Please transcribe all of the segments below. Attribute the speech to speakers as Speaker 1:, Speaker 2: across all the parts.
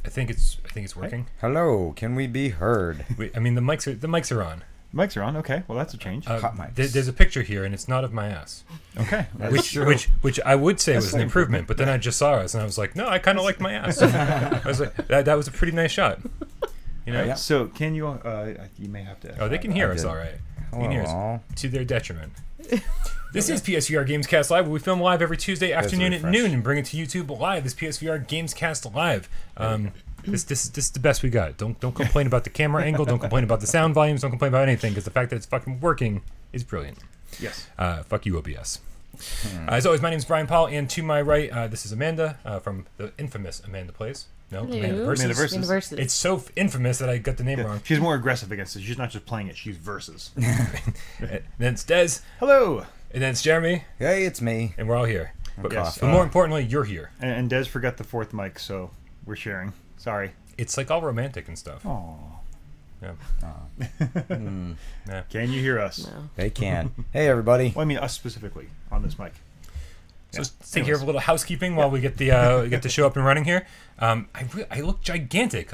Speaker 1: I think it's working.
Speaker 2: Hello, can we be heard?
Speaker 1: I mean, the mics are on.
Speaker 3: Mics are on. Okay, well that's a change.
Speaker 2: Hot mics.
Speaker 1: There's a picture here, and it's not of my ass.
Speaker 3: Okay,
Speaker 1: Which I would say was an improvement, but then I just saw us, and I was like, no, I kind of liked my ass. I was like, that was a pretty nice shot. You know.
Speaker 3: Yeah. So can you? You may have to.
Speaker 1: Oh, they can hear us all right. They can hear us to their detriment. This is PSVR Gamescast Live, where we film live every Tuesday afternoon at noon and bring it to YouTube live. This PSVR Gamescast Live. This is the best we got. Don't complain about the camera angle. Don't complain about the sound volumes. Don't complain about anything, because the fact that it's fucking working is brilliant.
Speaker 3: Yes.
Speaker 1: Fuck you, OBS. As always, my name is Brian Paul, and to my right, this is Amanda from the infamous Amanda Plays. No, Amanda Versus. It's so infamous that I got the name wrong.
Speaker 3: She's more aggressive against it. She's not just playing it. She's versus.
Speaker 1: And then it's Des.
Speaker 3: Hello.
Speaker 1: And then it's Jeremy.
Speaker 2: Hey, it's me.
Speaker 1: And we're all here.
Speaker 3: Yes.
Speaker 1: But more importantly, you're here.
Speaker 3: And Des forgot the fourth mic, so we're sharing. Sorry.
Speaker 1: It's like all romantic and stuff.
Speaker 3: Aww.
Speaker 1: Yeah.
Speaker 3: Yeah. Can you hear us?
Speaker 2: No. They can. Hey, everybody.
Speaker 3: Well, I mean us specifically on this mic.
Speaker 1: So let's take care of a little housekeeping while we get the show up and running here. I look gigantic.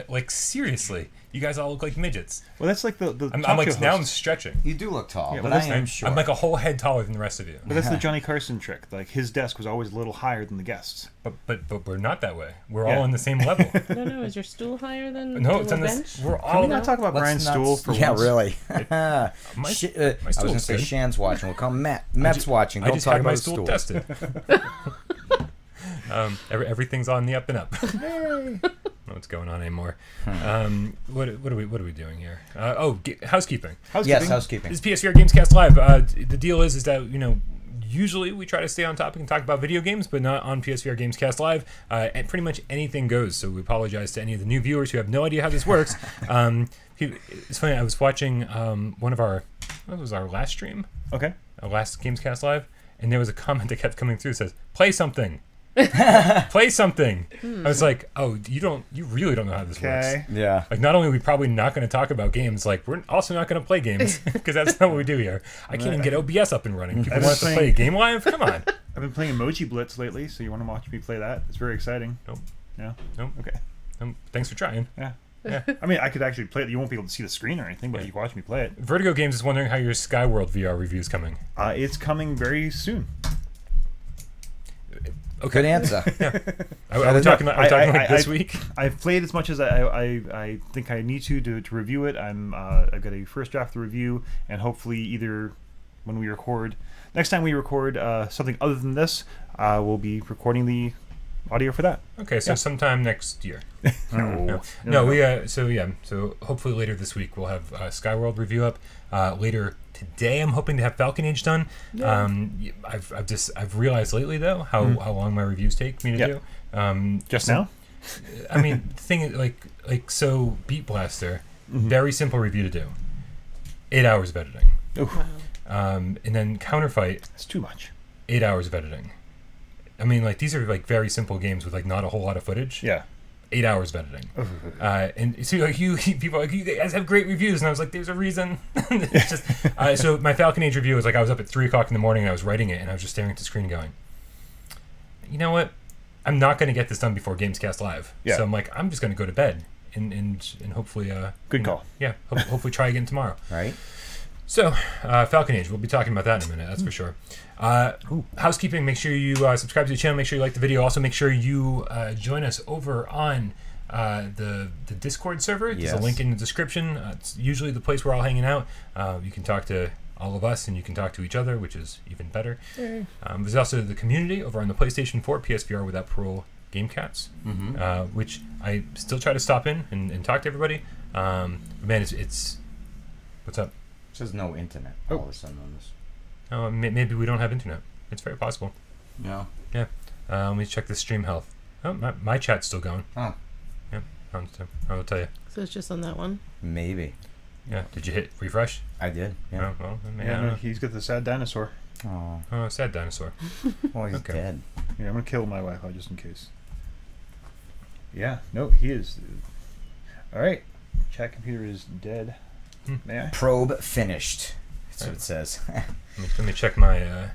Speaker 1: Like seriously, you guys all look like midgets.
Speaker 3: Well, that's like the
Speaker 1: I'm like now I'm stretching.
Speaker 2: You do look tall,
Speaker 3: yeah,
Speaker 2: but I am short.
Speaker 1: I'm like a whole head taller than the rest of you.
Speaker 3: But that's the Johnny Carson trick. Like his desk was always a little higher than the guests.
Speaker 1: But we're not that way. We're all on the same level.
Speaker 4: No. Is your stool higher than
Speaker 1: no?
Speaker 4: the
Speaker 1: It's on
Speaker 4: bench?
Speaker 1: this. We're all.
Speaker 3: Can we not talk about Brian's stool for
Speaker 2: yeah,
Speaker 3: once?
Speaker 2: really.
Speaker 1: My
Speaker 2: I was going to say Shan's watching. We'll call Matt. Matt's watching. Don't talk about
Speaker 1: my
Speaker 2: his
Speaker 1: stool
Speaker 2: stool.
Speaker 1: tested. Everything's on the up and up. I don't know what's going on anymore. What are we doing here? Housekeeping.
Speaker 2: Yes, housekeeping.
Speaker 1: This is PSVR Gamescast Live. The deal is that usually we try to stay on topic and talk about video games, but not on PSVR Gamescast Live. And pretty much anything goes. So we apologize to any of the new viewers who have no idea how this works. It's funny. I was watching one of our last stream.
Speaker 3: Okay.
Speaker 1: Our last Gamescast Live, and there was a comment that kept coming through that says, "Play something." Play something. I was like, oh, you really don't know how this works.
Speaker 2: Yeah.
Speaker 1: Like, not only are we probably not going to talk about games, like, we're also not going to play games, because that's not what we do here. I can't even get OBS up and running. People want us to play a game live? Come on.
Speaker 3: I've been playing Emoji Blitz lately, so you want to watch me play that? It's very exciting.
Speaker 1: Nope.
Speaker 3: Yeah?
Speaker 1: Nope.
Speaker 3: Okay.
Speaker 1: Thanks for trying.
Speaker 3: Yeah.
Speaker 1: Yeah.
Speaker 3: I mean, I could actually play it. You won't be able to see the screen or anything, but you can watch me play it.
Speaker 1: Vertigo Games is wondering how your Skyworld VR review is coming.
Speaker 3: It's coming very soon.
Speaker 2: Okay. Good answer.
Speaker 1: Yeah. Are we talking like this week?
Speaker 3: I've played as much as I think I need to review it. I've got a first draft to review, and hopefully either when we record, next time we record something other than this, we'll be recording the audio for that.
Speaker 1: Okay, so sometime next year. So hopefully later this week we'll have Skyworld review up. Later today I'm hoping to have Falcon Age done. Yeah. I've realized lately though how long my reviews take me to do.
Speaker 3: Just now?
Speaker 1: I mean, the thing is, like so Beat Blaster, very simple review to do. 8 hours of editing.
Speaker 3: Oof.
Speaker 4: Wow.
Speaker 1: And then Counterfight.
Speaker 3: That's too much. 8
Speaker 1: 8 hours of editing. I mean, like, these are like very simple games with like not a whole lot of footage.
Speaker 3: Yeah.
Speaker 1: 8 hours of editing. And so like people are like, you guys have great reviews, and I was like, there's a reason. It's just so my Falcon Age review was like, I was up at 3 o'clock in the morning and I was writing it, and I was just staring at the screen going, you know what? I'm not going to get this done before Gamescast Live. Yeah. So I'm like, I'm just going to go to bed and hopefully
Speaker 3: good call.
Speaker 1: Yeah. Hopefully try again tomorrow.
Speaker 2: Right.
Speaker 1: So, Falcon Age, we'll be talking about that in a minute, that's for sure. Housekeeping, make sure you subscribe to the channel, make sure you like the video. Also, make sure you join us over on the Discord server. There's a link in the description. It's usually the place we're all hanging out. You can talk to all of us, and you can talk to each other, which is even better. There's also the community over on the PlayStation 4, PSVR Without Parole Gamecast, which I still try to stop in and talk to everybody. Man, it's... What's up?
Speaker 2: It says no internet all of a sudden on this.
Speaker 1: Oh, maybe we don't have internet. It's very possible.
Speaker 2: Yeah.
Speaker 1: Yeah. Let me check the stream health. Oh, my chat's still going.
Speaker 2: Oh.
Speaker 1: Yeah. I'll tell you.
Speaker 4: So it's just on that one?
Speaker 2: Maybe.
Speaker 1: Yeah. Did you hit refresh?
Speaker 2: I did. Yeah.
Speaker 1: Oh, well,
Speaker 3: No, he's got the sad dinosaur.
Speaker 2: Oh,
Speaker 1: sad dinosaur.
Speaker 2: Well, he's dead.
Speaker 3: Yeah, I'm gonna kill my Wi-Fi just in case. Yeah. No, he is. All right. Chat computer is dead. May I?
Speaker 2: Probe finished. That's what it says.
Speaker 1: Let me check my. Let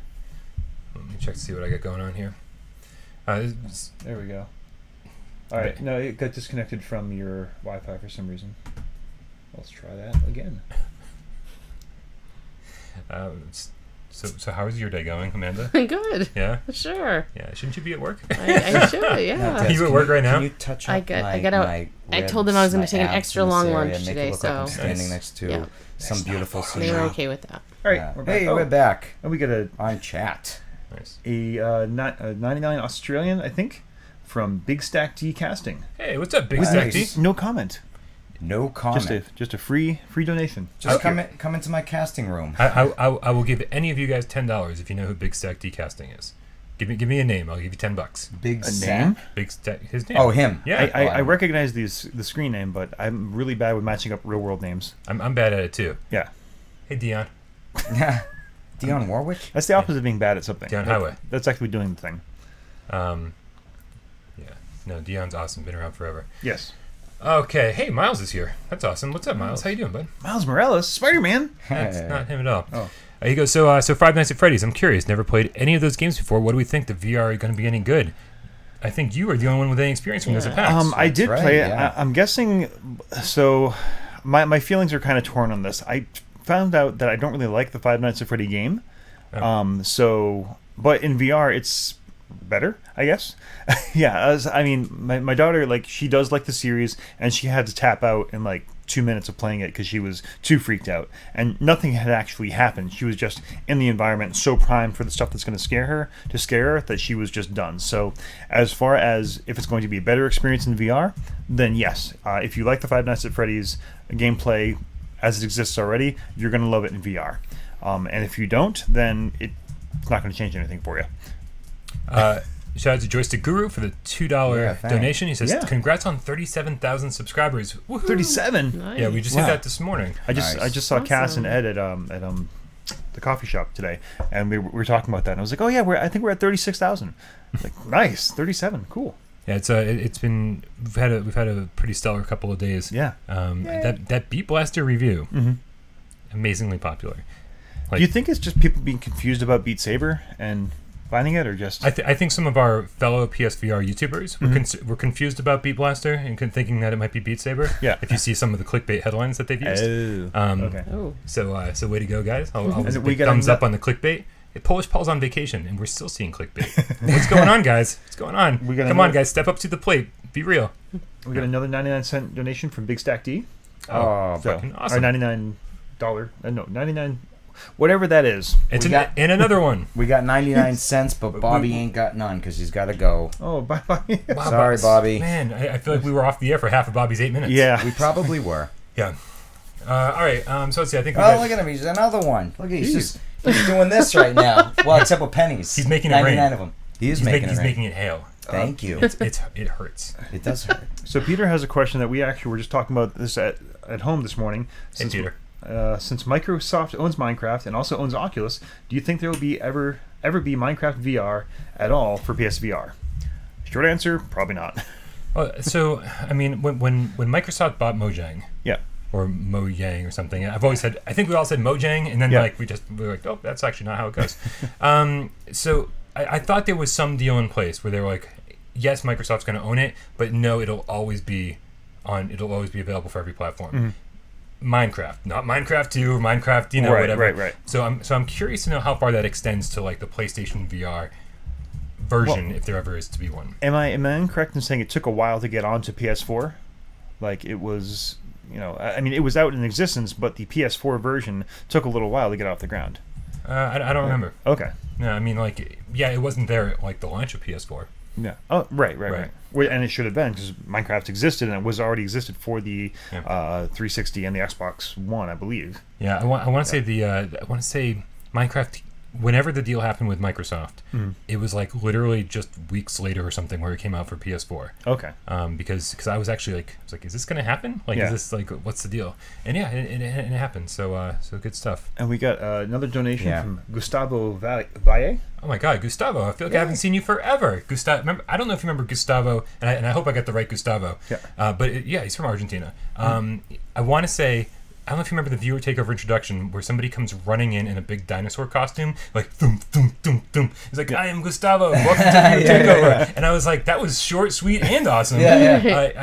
Speaker 1: me check to see what I got going on here.
Speaker 3: There we go. All right. No, it got disconnected from your Wi-Fi for some reason. Let's try that again.
Speaker 1: So how is your day going, Amanda?
Speaker 4: Good.
Speaker 1: Yeah.
Speaker 4: Sure.
Speaker 1: Yeah. Shouldn't you be at work?
Speaker 4: I should. Yeah.
Speaker 2: Des,
Speaker 1: Are you at work right now?
Speaker 2: Can you touch up
Speaker 4: I got out. I told them I was going to take an extra long lunch today, so
Speaker 2: I'm standing next to some beautiful
Speaker 4: they
Speaker 2: scenery.
Speaker 4: were okay with that.
Speaker 3: All right.
Speaker 2: Yeah.
Speaker 3: We're back.
Speaker 2: Hey, we're back
Speaker 3: And we got
Speaker 2: on chat.
Speaker 1: Nice.
Speaker 3: a 99 Australian, I think, from Big Stack D Casting.
Speaker 1: Hey, what's up, Big
Speaker 2: Nice.
Speaker 1: Stack D?
Speaker 3: No comment.
Speaker 2: No comment.
Speaker 3: Just a free donation.
Speaker 2: Just come into my casting room.
Speaker 1: I will give any of you guys $10 if you know who Big Stack D Casting is. Give me a name. I'll give you $10.
Speaker 2: Big
Speaker 3: A
Speaker 2: Stack?
Speaker 3: name?
Speaker 1: Big Stack. His name.
Speaker 2: Oh, him.
Speaker 1: Yeah.
Speaker 3: I recognize the screen name, but I'm really bad with matching up real world names.
Speaker 1: I'm bad at it too.
Speaker 3: Yeah.
Speaker 1: Hey, Dion.
Speaker 2: Dionne Warwick?
Speaker 3: That's the opposite of being bad at something.
Speaker 1: Dion Highway.
Speaker 3: That's actually doing the thing.
Speaker 1: Yeah. No, Dion's awesome. Been around forever.
Speaker 3: Yes.
Speaker 1: Okay. Hey, Miles is here. That's awesome. What's up, Miles? How you doing, bud?
Speaker 3: Miles Morales, Spider-Man.
Speaker 1: That's not him at all.
Speaker 3: Oh.
Speaker 1: He goes, so Five Nights at Freddy's. I'm curious. Never played any of those games before. What do we think? The VR are going to be any good? I think you are the only one with any experience from this at PAX.
Speaker 3: I did
Speaker 2: right,
Speaker 3: play it.
Speaker 2: yeah.
Speaker 3: I'm guessing. So, my feelings are kind of torn on this. I found out that I don't really like the Five Nights at Freddy game.
Speaker 1: Oh.
Speaker 3: But in VR, it's better, I guess. Yeah, my daughter, like, she does like the series, and she had to tap out in like 2 minutes of playing it because she was too freaked out, and nothing had actually happened. She was just in the environment, so primed for the stuff that's going to scare her that she was just done. So as far as if it's going to be a better experience in VR, then yes, if you like the Five Nights at Freddy's gameplay as it exists already, you're going to love it in VR. And if you don't, then it's not going to change anything for you.
Speaker 1: Shout out to Joystick Guru for the $2 donation. He says,
Speaker 3: Yeah.
Speaker 1: "Congrats on 37,000 subscribers." Woohoo!
Speaker 3: 37.
Speaker 4: Nice.
Speaker 1: Yeah, we just hit that this morning.
Speaker 3: I just saw Cass and Ed at the coffee shop today, and we were talking about that. And I was like, oh yeah, I think we're at 36,000. Like, nice, 37, cool.
Speaker 1: Yeah, we've had a pretty stellar couple of days.
Speaker 3: Yeah.
Speaker 1: That Beat Blaster review, amazingly popular. Like,
Speaker 3: Do you think it's just people being confused about Beat Saber and finding it, or just?
Speaker 1: I think some of our fellow PSVR YouTubers were confused about Beat Blaster and thinking that it might be Beat Saber.
Speaker 3: Yeah.
Speaker 1: If you see some of the clickbait headlines that they've used.
Speaker 3: Okay.
Speaker 4: Oh.
Speaker 1: So way to go, guys! Always
Speaker 3: And we got
Speaker 1: thumbs up on the clickbait. Polish Paul's on vacation, and we're still seeing clickbait. What's going on, guys? What's going on? Come on, guys! Step up to the plate. Be real.
Speaker 3: We got another 99-cent donation from Big Stack D.
Speaker 1: Fucking awesome!
Speaker 3: Or $99. No, 99. Whatever that is.
Speaker 1: It's and another one.
Speaker 2: We got 99 cents, but Bobby ain't got none because he's got to go.
Speaker 3: Oh, bye.
Speaker 1: Wow,
Speaker 2: Sorry, Bobby.
Speaker 1: Man, I feel like we were off the air for half of Bobby's 8 minutes.
Speaker 3: Yeah.
Speaker 2: We probably were.
Speaker 1: Yeah. All right. So let's see. I think.
Speaker 2: Look at him. He's another one. Look at he's doing this right now. Well, except with pennies.
Speaker 1: He's making it
Speaker 2: 99
Speaker 1: rain.
Speaker 2: of them. He's making it
Speaker 1: hail.
Speaker 2: Thank you.
Speaker 1: It hurts.
Speaker 2: It does hurt.
Speaker 3: So Peter has a question that we actually were just talking about this at home this morning.
Speaker 1: Hey, Peter.
Speaker 3: Since Microsoft owns Minecraft and also owns Oculus, do you think there will be ever be Minecraft VR at all for PSVR? Short answer, probably not.
Speaker 1: So I mean, when Microsoft bought Mojang,
Speaker 3: Yeah.
Speaker 1: or Mojang or something, I've always said, I think we all said Mojang, and then we were like, oh, that's actually not how it goes. So I thought there was some deal in place where they were like, yes, Microsoft's going to own it, but no, it'll always be available for every platform. Minecraft, not Minecraft 2 or Minecraft, whatever.
Speaker 3: Right.
Speaker 1: So I'm curious to know how far that extends to like the PlayStation VR version, if there ever is to be one.
Speaker 3: Am I incorrect in saying it took a while to get onto PS4? Like it was, it was out in existence, but the PS4 version took a little while to get off the ground.
Speaker 1: I don't remember.
Speaker 3: Okay.
Speaker 1: No, I mean, it wasn't there at like the launch of PS4.
Speaker 3: Yeah. Oh, right. And it should have been because Minecraft existed and it was already existed for the 360 and the Xbox One, I believe.
Speaker 1: Yeah, I want to say Minecraft. Whenever the deal happened with Microsoft, it was like literally just weeks later or something where it came out for PS4.
Speaker 3: Okay.
Speaker 1: Because I was actually like, is this going to happen? Like, is this like, what's the deal? And yeah, it happened. So good stuff.
Speaker 3: And we got another donation from Gustavo Valle.
Speaker 1: Oh my God, Gustavo! I feel like I haven't seen you forever. Gustavo, I don't know if you remember Gustavo, and I hope I got the right Gustavo.
Speaker 3: Yeah.
Speaker 1: But he's from Argentina. I want to say, don't know if you remember the viewer takeover introduction where somebody comes running in a big dinosaur costume, like thum thum thum thum. He's like, I am Gustavo. Welcome to viewer takeover. And I was like, that was short, sweet, and awesome.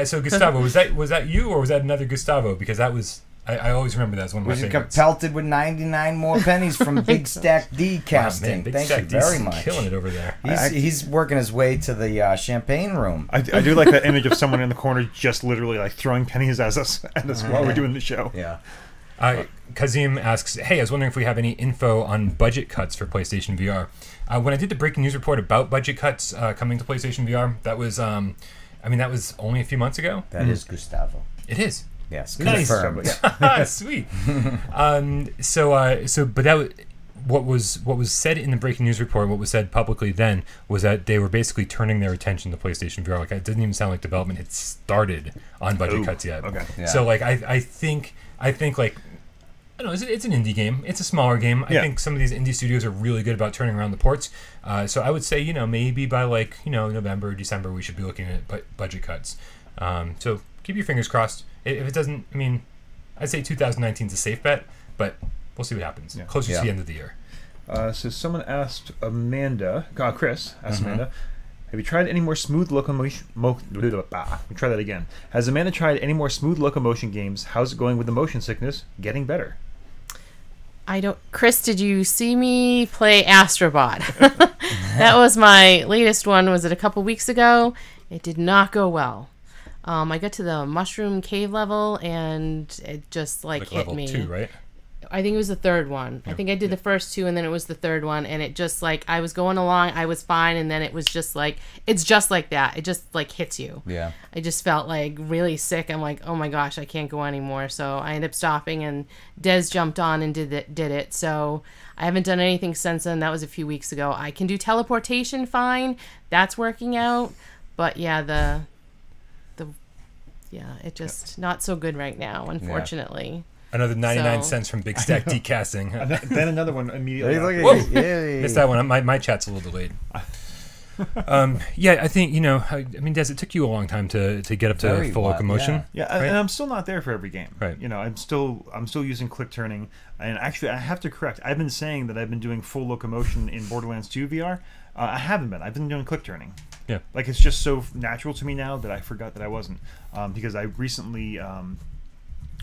Speaker 1: So Gustavo, was that you or was that another Gustavo? Because that was. I always remember that as one of my favorites.
Speaker 2: Pelted with 99 more pennies from Big Stack D casting.
Speaker 1: Big
Speaker 2: Thank
Speaker 1: Stack
Speaker 2: you very much.
Speaker 1: Killing it over there.
Speaker 2: He's working his way to the champagne room.
Speaker 3: I do like that image of someone in the corner just literally like throwing pennies at us while we're doing the show.
Speaker 2: Yeah.
Speaker 1: Kazim asks, hey, I was wondering if we have any info on budget cuts for PlayStation VR. When I did the breaking news report about budget cuts coming to PlayStation VR, that was, that was only a few months ago.
Speaker 2: That is Gustavo.
Speaker 1: It is.
Speaker 2: Yes,
Speaker 1: nice. Sweet. But what was said in the breaking news report, what was said publicly then, was that they were basically turning their attention to PlayStation VR. Like, it didn't even sound like development had started on budget cuts yet.
Speaker 3: Okay.
Speaker 1: Yeah. So like, I think like, I don't know, it's an indie game. It's a smaller game. I think some of these indie studios are really good about turning around the ports. So I would say, maybe by November, December, we should be looking at budget cuts. So keep your fingers crossed. If it doesn't, I'd say 2019 is a safe bet, but we'll see what happens. Closer to the end of the year.
Speaker 3: So someone asked Chris asked Amanda, have you tried any more smooth locomotion? Let me try that again. Has Amanda tried any more smooth locomotion games? How's it going with the motion sickness? Getting better?
Speaker 4: Chris, did you see me play Astrobot? That was my latest one. Was it a couple weeks ago? It did not go well. I got to the mushroom cave level and it just hit
Speaker 1: level
Speaker 4: me.
Speaker 1: 2, right?
Speaker 4: I think it was the third one. I think I did the first 2 and then it was the third one, and it just I was going along, I was fine, and then it was just it's just like that. It just hits you.
Speaker 2: Yeah.
Speaker 4: I just felt really sick. I'm like, oh my gosh, I can't go anymore. So I ended up stopping, and Des jumped on and did it. So I haven't done anything since then. That was a few weeks ago. I can do teleportation fine. That's working out. But yeah, it just not so good right now, unfortunately.
Speaker 1: Yeah. Another 99 cents from Big Stack Decasting.
Speaker 3: Then another one immediately.
Speaker 1: Missed that one. My chat's a little delayed. I think, Des, it took you a long time to get up to full locomotion.
Speaker 3: Yeah,
Speaker 1: right?
Speaker 3: And I'm still not there for every game.
Speaker 1: Right.
Speaker 3: I'm still using click turning. And actually, I have to correct. I've been saying that I've been doing full locomotion in Borderlands 2 VR. I haven't been. I've been doing click turning.
Speaker 1: Yeah.
Speaker 3: It's just so natural to me now that I forgot that I wasn't. Because I recently...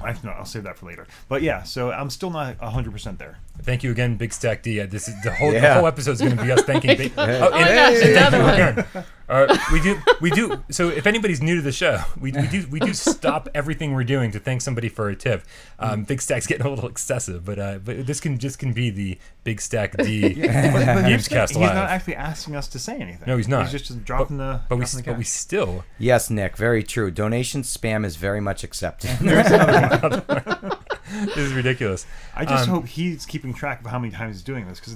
Speaker 3: I'll save that for later. But yeah, so I'm still not 100% there.
Speaker 1: Thank you again, Big Stack D. This is the whole episode is going to be us thanking Big.
Speaker 4: Another one.
Speaker 1: We do. So if anybody's new to the show, we do stop everything we're doing to thank somebody for a tip. Big Stack's getting a little excessive, but this can be the Big Stack D Gamescast Live.
Speaker 3: He's not actually asking us to say anything.
Speaker 1: No, he's not.
Speaker 3: He's just dropping the.
Speaker 1: But we still.
Speaker 2: Yes, Nick. Very true. Donation spam is very much accepted.
Speaker 1: This is ridiculous.
Speaker 3: I just hope he's keeping track of how many times he's doing this, because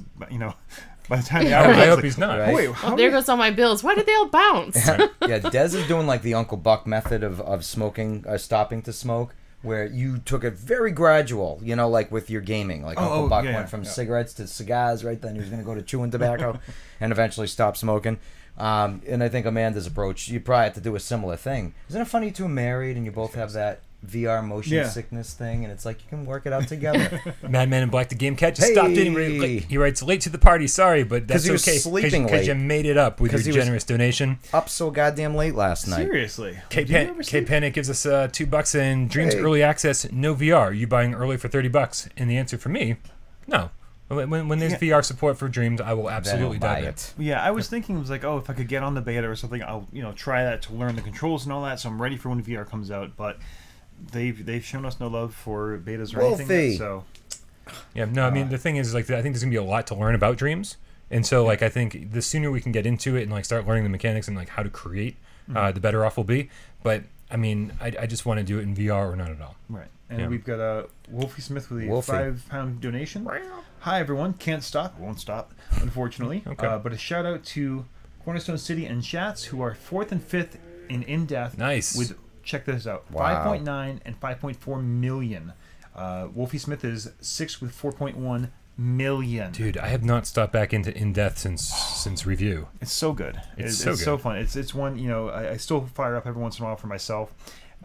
Speaker 3: by the time the hour
Speaker 1: I hope he's not.
Speaker 2: Right?
Speaker 3: Wait,
Speaker 4: there goes all my bills. Why did they all bounce?
Speaker 2: Yeah, Des is doing the Uncle Buck method of smoking, stopping to smoke, where you took it very gradual, with your gaming. Uncle Buck went from cigarettes to cigars, right? Then he was going to go to chewing tobacco and eventually stop smoking. And I think Amanda's approach, you probably have to do a similar thing. Isn't it funny you two are married and you both have that VR motion sickness thing, and it's you can work it out together.
Speaker 1: Madman in Black the Game Cat just stopped in. He writes, late to the party, sorry, but that's
Speaker 2: he was
Speaker 1: okay.
Speaker 2: sleeping
Speaker 1: Because you made it up with your generous donation.
Speaker 2: Up so goddamn late last night.
Speaker 3: Seriously.
Speaker 1: K-Panic gives us $2 and Dreams Early Access, no VR. You buying early for $30? And the answer for me, no. When there's VR support for Dreams, I will absolutely dive it.
Speaker 3: Yeah, I was thinking, it was if I could get on the beta or something, I'll try that to learn the controls and all that, so I'm ready for when VR comes out. But they've shown us no love for betas or anything yet, so
Speaker 1: yeah, no, the thing is I think there's gonna be a lot to learn about Dreams, and so I think the sooner we can get into it and start learning the mechanics and how to create, the better off we'll be. But I just want to do it in VR or not at all.
Speaker 3: Right. And we've got Wolfie Smith with a £5 donation. Hi everyone, can't stop, won't stop, unfortunately.
Speaker 1: Okay.
Speaker 3: But a shout out to Cornerstone City and Chats, who are 4th and 5th in depth.
Speaker 1: Nice.
Speaker 3: With, check this out,
Speaker 2: wow.
Speaker 3: 5.9 and 5.4 million. Wolfie Smith is 6 with 4.1 million.
Speaker 1: Dude, I have not stopped back into in-depth since review.
Speaker 3: It's so good. It's so fun. It's one, I still fire up every once in a while for myself,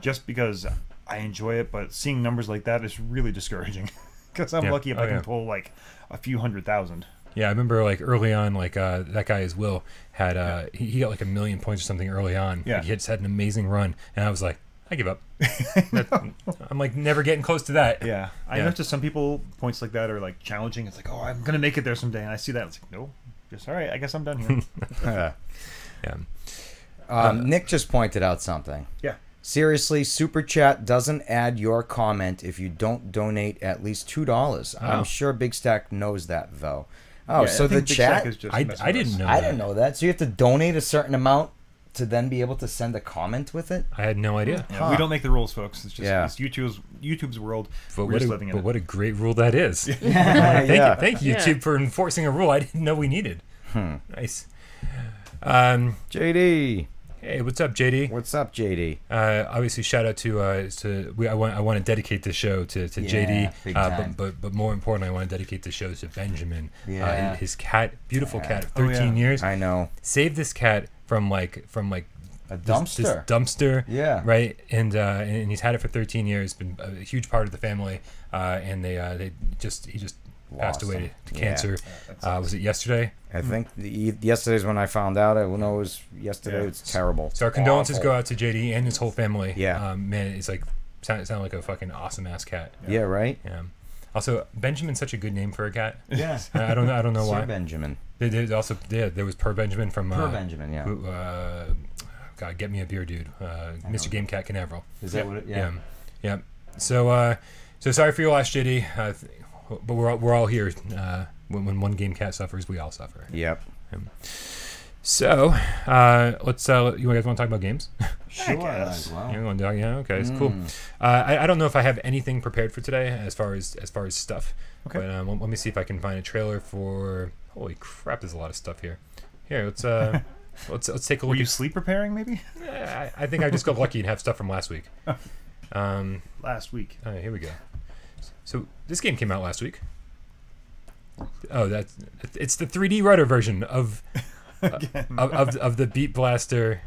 Speaker 3: just because I enjoy it, but seeing numbers like that is really discouraging. Because I'm lucky if I can pull like a few 100,000.
Speaker 1: Yeah, I remember like early on, like that guy as Will had he got like 1 million points or something early on.
Speaker 3: Yeah,
Speaker 1: like, he had an amazing run, and I was like, I give up. I'm like never getting close to that.
Speaker 3: Yeah, I know to some people points like that are like challenging. It's like, oh, I'm gonna make it there someday, and I see that. It's like, no, just all right. I guess I'm done here.
Speaker 2: Yeah. Nick just pointed out something.
Speaker 3: Yeah.
Speaker 2: Seriously, Super Chat doesn't add your comment if you don't donate at least $2. I'm sure Big Stack knows that though. Oh, yeah, so the chat?
Speaker 1: I didn't know.
Speaker 2: I didn't know that. So you have to donate a certain amount to then be able to send a comment with it?
Speaker 1: I had no idea.
Speaker 3: Yeah, we don't make the rules, folks. It's just it's YouTube's world.
Speaker 1: But
Speaker 3: we're just living in it.
Speaker 1: What a great rule that is. Thank you, YouTube, for enforcing a rule I didn't know we needed. Nice.
Speaker 2: JD.
Speaker 1: Hey, what's up, JD?
Speaker 2: What's up, JD?
Speaker 1: Obviously, shout out to I want to dedicate the show to JD, but more importantly, I want to dedicate the show to Benjamin.
Speaker 2: Yeah.
Speaker 1: His cat, beautiful cat of 13 years.
Speaker 2: I know.
Speaker 1: Saved this cat from a dumpster. This dumpster.
Speaker 2: Yeah.
Speaker 1: Right, and he's had it for 13 years. Been a huge part of the family, and he just passed away to cancer. Was it yesterday?
Speaker 2: I think yesterday's when I found out. I know it was yesterday. Yeah. It's terrible.
Speaker 1: So our condolences go out to JD and his whole family.
Speaker 2: Yeah.
Speaker 1: Man, it's like sounded like a fucking awesome ass cat.
Speaker 2: Yeah. Right.
Speaker 1: Yeah. Also, Benjamin's such a good name for a cat.
Speaker 2: Yeah.
Speaker 1: I don't know why.
Speaker 2: Sir Benjamin.
Speaker 1: There was Per Benjamin from
Speaker 2: Benjamin. Yeah.
Speaker 1: God, get me a beer, dude. Mr. Game Cat Canaveral.
Speaker 2: Is that what it? Yeah.
Speaker 1: Yeah. So sorry for your loss, JD. But we're all here. When one game cat suffers, we all suffer.
Speaker 2: Yep.
Speaker 1: So let's. You guys want to talk about games?
Speaker 2: Sure. Wow.
Speaker 1: Yeah. Okay. It's cool. I don't know if I have anything prepared for today as far as stuff.
Speaker 3: Okay.
Speaker 1: But let me see if I can find a trailer for. Holy crap! There's a lot of stuff here. Here, let's take a look.
Speaker 3: Were you sleep preparing, maybe?
Speaker 1: I think I just got lucky and have stuff from last week.
Speaker 3: Last week.
Speaker 1: Here we go. So this game came out last week. Oh, it's the 3D rudder version of the Beat Blaster.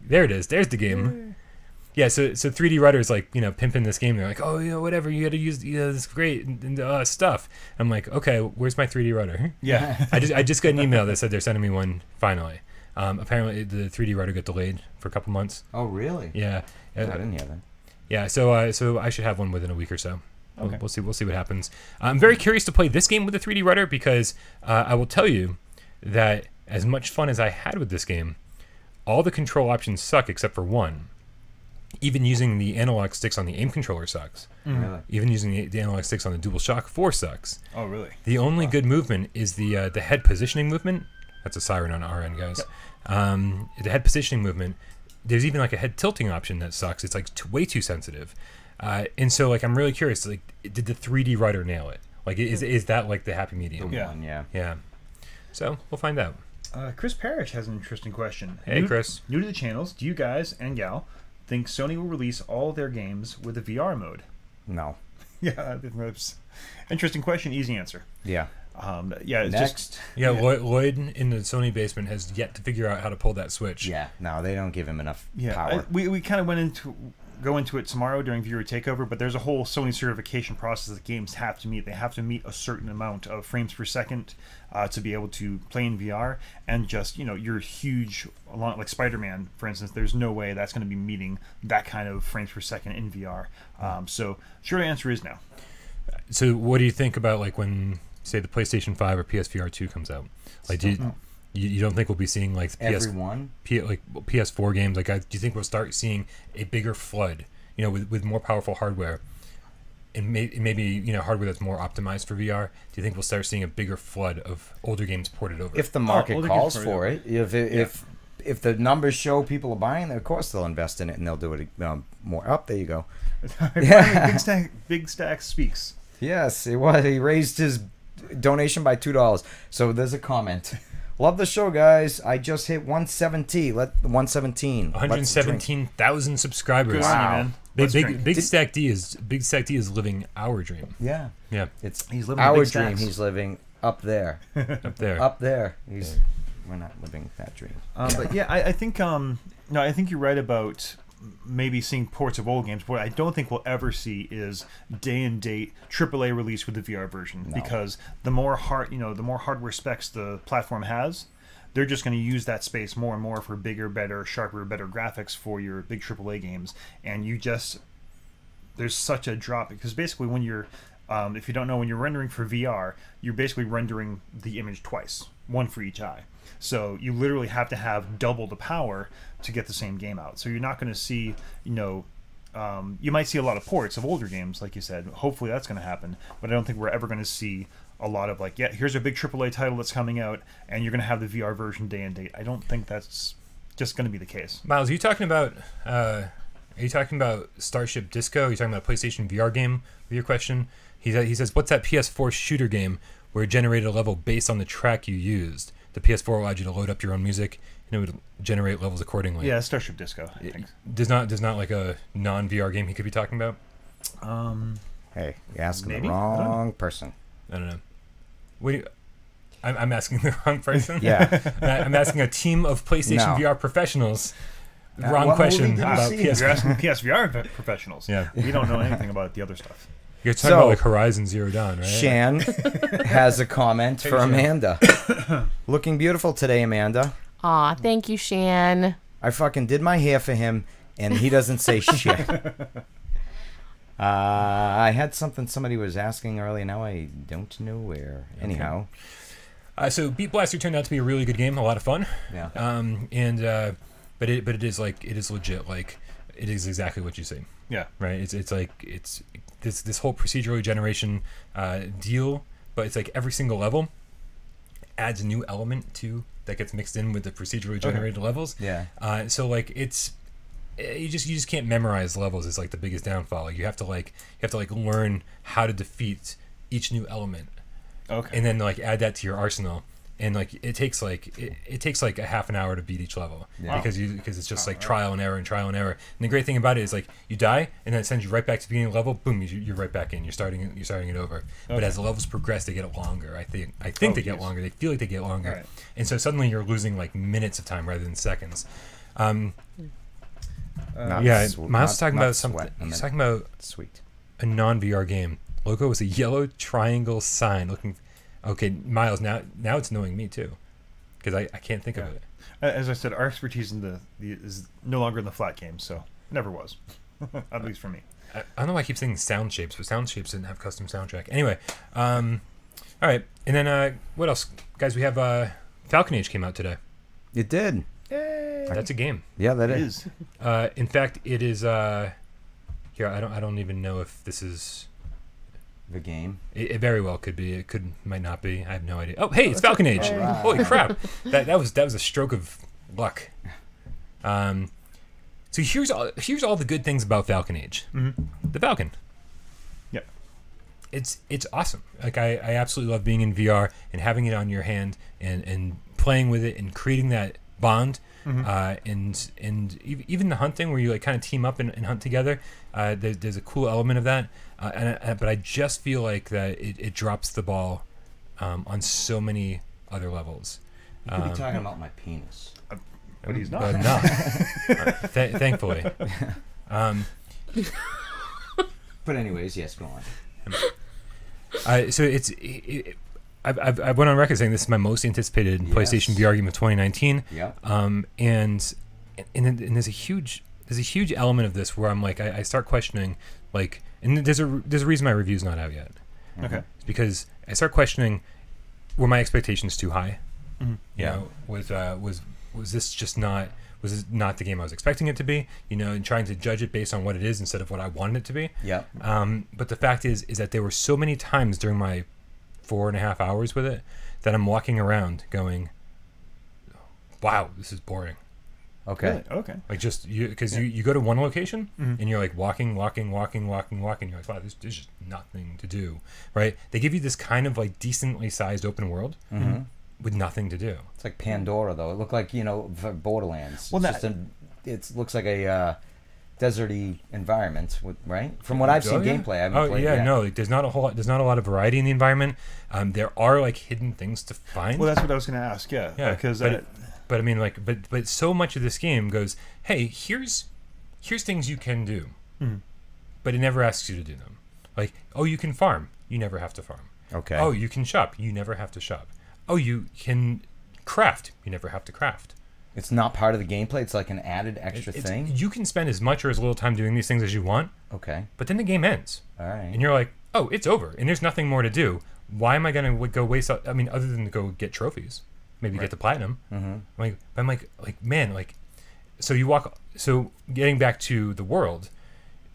Speaker 1: There it is. There's the game. Yeah. So 3D rudder is like pimping this game. They're like, oh whatever, you got to use this great and stuff. I'm like, okay, where's my 3D rudder?
Speaker 3: Yeah.
Speaker 1: I just got an email that said they're sending me one finally. Apparently the 3D rudder got delayed for a couple months.
Speaker 2: Oh really?
Speaker 1: Yeah.
Speaker 2: I didn't hear that.
Speaker 1: Yeah. So I should have one within a week or so.
Speaker 3: Okay.
Speaker 1: We'll see what happens. I'm very curious to play this game with the 3D rudder because I will tell you that as much fun as I had with this game, all the control options suck except for one. Even using the analog sticks on the aim controller sucks.
Speaker 2: Really?
Speaker 1: Even using the analog sticks on the DualShock 4 sucks.
Speaker 3: Oh, really?
Speaker 1: The only good movement is the head positioning movement. That's a siren on our end, guys. Yep. The head positioning movement. There's even like a head tilting option that sucks. It's like way too sensitive. And so, like, I'm really curious. Like, did the 3D rudder nail it? Like, is that like the happy medium?
Speaker 3: Yeah.
Speaker 1: So we'll find out.
Speaker 3: Chris Parrish has an interesting question.
Speaker 1: Hey, Chris.
Speaker 3: New to the channels, do you guys and gal think Sony will release all their games with a VR mode?
Speaker 2: No.
Speaker 3: Yeah, that's interesting question. Easy answer.
Speaker 2: Yeah.
Speaker 3: It's
Speaker 2: Next.
Speaker 1: Lloyd in the Sony basement has yet to figure out how to pull that switch.
Speaker 2: Yeah. No, they don't give him enough
Speaker 3: power.
Speaker 2: power.
Speaker 3: We kind of go into it tomorrow during viewer takeover, but there's a whole Sony certification process that games have to meet. They have to meet a certain amount of frames per second to be able to play in VR, and just you're huge, like Spider-Man, for instance. There's no way that's going to be meeting that kind of frames per second in VR. So short answer is no.
Speaker 1: So what do you think about like when say the PlayStation 5 or PSVR 2 comes out? Like you don't think we'll be seeing like PS4 games? Like, do you think we'll start seeing a bigger flood, with more powerful hardware, and maybe hardware that's more optimized for VR? Do you think we'll start seeing a bigger flood of older games ported over?
Speaker 2: If the market calls for it, if the numbers show people are buying, then of course they'll invest in it and they'll do it more. Up there you go.
Speaker 3: Big Stack speaks.
Speaker 2: Yes, it was. He raised his donation by $2. So there's a comment. Love the show, guys. I just hit 117.
Speaker 1: 117,000 subscribers.
Speaker 3: Good on you, man.
Speaker 1: Big Stack D is living our dream.
Speaker 2: Yeah.
Speaker 1: Yeah.
Speaker 3: He's living
Speaker 2: our dream. He's living up there.
Speaker 1: Up there.
Speaker 2: Up there. We're not living that dream.
Speaker 3: But yeah, I think I think you're right about maybe seeing ports of old games. What I don't think we'll ever see is day and date AAA release with the VR version, because the more hardware specs the platform has, they're just going to use that space more and more for bigger, better, sharper, better graphics for your big AAA games. And there's such a drop, because basically when you're if you don't know, when you're rendering for VR, you're basically rendering the image twice, one for each eye. So you literally have to have double the power to get the same game out. So you're not going to see, you might see a lot of ports of older games, like you said. Hopefully that's going to happen. But I don't think we're ever going to see a lot of here's a big AAA title that's coming out, and you're going to have the VR version day and date. I don't think that's just going to be the case.
Speaker 1: Miles, are you talking about Starship Disco? Are you talking about a PlayStation VR game with your question? He says, what's that PS4 shooter game where it generated a level based on the track you used? The PS4 allowed you to load up your own music, and it would generate levels accordingly.
Speaker 3: Yeah, Starship Disco, I think.
Speaker 1: Does not like a non-VR game he could be talking about?
Speaker 2: Hey, you're asking the wrong person.
Speaker 1: I don't know. I'm asking the wrong person?
Speaker 2: Yeah.
Speaker 1: I'm asking a team of PlayStation VR professionals. Wrong question about PS4.
Speaker 3: You're asking PSVR professionals.
Speaker 1: Yeah.
Speaker 3: We don't know anything about the other stuff.
Speaker 1: You're talking about like Horizon Zero Dawn, right?
Speaker 2: Shan has a comment for Amanda. Looking beautiful today, Amanda.
Speaker 4: Aw, thank you, Shan.
Speaker 2: I fucking did my hair for him, and he doesn't say shit. I had something somebody was asking earlier. Now I don't know where. Okay. Anyhow.
Speaker 1: So Beat Blaster turned out to be a really good game, a lot of fun.
Speaker 2: Yeah.
Speaker 1: But it is legit. Like, it is exactly what you say.
Speaker 3: Yeah.
Speaker 1: Right. It's this whole procedural generation deal, but it's like every single level adds a new element to that gets mixed in with the procedurally generated levels.
Speaker 2: Yeah.
Speaker 1: So like you just can't memorize levels. Is like the biggest downfall. You have to learn how to defeat each new element.
Speaker 3: Okay.
Speaker 1: And then like add that to your arsenal. And like it takes like a half an hour to beat each level.
Speaker 2: Yeah.
Speaker 1: because it's just like trial and error. And the great thing about it is like you die and then it sends you right back to the beginning of the level. Boom, you're right back in. You're starting it over. Okay. But as the levels progress, they get longer. I think they get longer. They feel like they get longer.
Speaker 3: Right.
Speaker 1: And so suddenly you're losing like minutes of time rather than seconds. Miles was talking about something. He's talking about a non-VR game. Logo was a yellow triangle sign looking. Okay, Miles. Now it's annoying me too, because I can't think of it.
Speaker 3: As I said, our expertise in is no longer in the flat games, so never was, at least for me.
Speaker 1: I don't know why I keep saying Sound Shapes, but Sound Shapes didn't have custom soundtrack. Anyway, all right, and then what else, guys? We have Falcon Age came out today.
Speaker 2: It did.
Speaker 1: Yay. That's a game.
Speaker 2: Yeah, that is.
Speaker 1: In fact, it is. Here, I don't even know if this is.
Speaker 2: The game.
Speaker 1: It very well could be. It might not be. I have no idea. Oh, hey, it's Falcon Age. Right. Holy crap! That was a stroke of luck. So here's all the good things about Falcon Age.
Speaker 3: Mm-hmm.
Speaker 1: The Falcon.
Speaker 3: Yep.
Speaker 1: It's awesome. Like I absolutely love being in VR and having it on your hand and playing with it and creating that bond. Mm-hmm. And even the hunting where you like kind of team up and hunt together. There's a cool element of that. But I just feel like that it drops the ball on so many other levels.
Speaker 2: You could be talking about my penis.
Speaker 3: But he's not.
Speaker 1: No. Thankfully.
Speaker 2: But anyways, yes, go
Speaker 1: on. So I went on record saying this is my most anticipated PlayStation VR game of 2019.
Speaker 2: Yeah.
Speaker 1: And there's a huge element of this where I'm like I start questioning like, and there's a reason my review's not out yet.
Speaker 3: Okay.
Speaker 1: It's because I start questioning, were my expectations too high?
Speaker 3: Mm-hmm.
Speaker 1: You know, was this just not the game I was expecting it to be? You know, and trying to judge it based on what it is instead of what I wanted it to be.
Speaker 2: Yeah.
Speaker 1: But the fact is that there were so many times during my 4.5 hours with it that I'm walking around going, wow, this is boring.
Speaker 2: Okay.
Speaker 3: Really? Okay.
Speaker 1: Like just because you go to one location and you're like walking. You're like, wow, there's just nothing to do, right? They give you this kind of like decently sized open world with nothing to do.
Speaker 2: It's like Pandora, though. It looked like for Borderlands.
Speaker 3: Well,
Speaker 2: it looks like a deserty environment, right? From what I've seen gameplay. I haven't played it yet.
Speaker 1: No. Like, there's not a lot of variety in the environment. There are like hidden things to find.
Speaker 3: Well, that's what I was going to ask. Yeah.
Speaker 1: Because. But I mean, like, but so much of this game goes, hey, here's here's things you can do, but it never asks you to do them. Like, oh, you can farm. You never have to farm.
Speaker 2: Okay.
Speaker 1: Oh, you can shop. You never have to shop. Oh, you can craft. You never have to craft.
Speaker 2: It's not part of the gameplay. It's like an added extra thing.
Speaker 1: You can spend as much or as little time doing these things as you want.
Speaker 2: Okay.
Speaker 1: But then the game ends.
Speaker 2: All right.
Speaker 1: And you're like, oh, it's over. And there's nothing more to do. Why am I going to go waste... I mean, other than to go get trophies. Maybe get the platinum. Mm-hmm. I'm like, man, like... So you walk... So getting back to the world,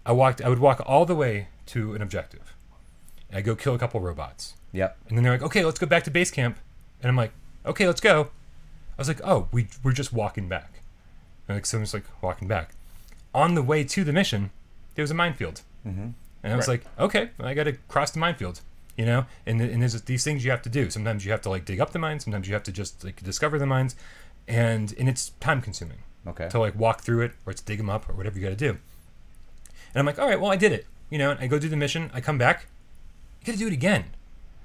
Speaker 1: I would walk all the way to an objective. And I go kill a couple robots.
Speaker 2: Yep.
Speaker 1: And then they're like, okay, let's go back to base camp. And I'm like, okay, let's go. I was like, oh, we're just walking back. And like someone's like walking back. On the way to the mission, there was a minefield. Mm-hmm. And I was like, okay, well, I got to cross the minefield, you know? And there's these things you have to do. Sometimes you have to like dig up the mines. Sometimes you have to just like discover the mines. And it's time consuming.
Speaker 2: Okay.
Speaker 1: To like walk through it or to dig them up or whatever you got to do. And I'm like, all right, well, I did it. You know, and I go do the mission. I come back. You got to do it again.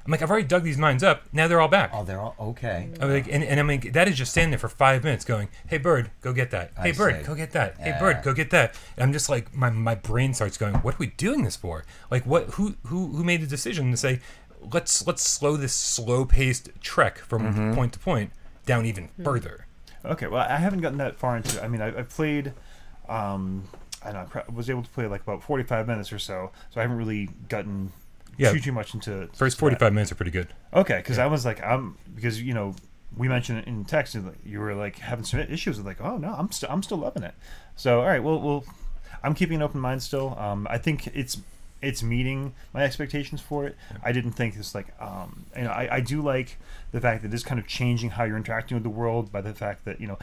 Speaker 1: I'm like, I've already dug these mines up. Now they're all back.
Speaker 2: Oh, they're all okay.
Speaker 1: I'm like, and I'm like, that is just standing there for 5 minutes going, hey, bird, go get that. Hey, bird, go get that. Hey, bird, go get that. And I'm just like, my brain starts going, what are we doing this for? Like, what? Who made the decision to say, let's slow this slow-paced trek from point to point down even further?
Speaker 3: Okay, well, I haven't gotten that far into it. I mean, I've played, I was able to play like about 45 minutes or so I haven't really gotten too much into
Speaker 1: first 45 minutes are pretty good.
Speaker 3: Okay, because I was like, because you know, we mentioned it in text, and you were like having some issues with like, oh no, I'm still loving it. So all right, well, I'm keeping an open mind still. I think it's meeting my expectations for it. Yeah. I didn't think it's like, you know, I do like the fact that it's kind of changing how you're interacting with the world by the fact that, you know,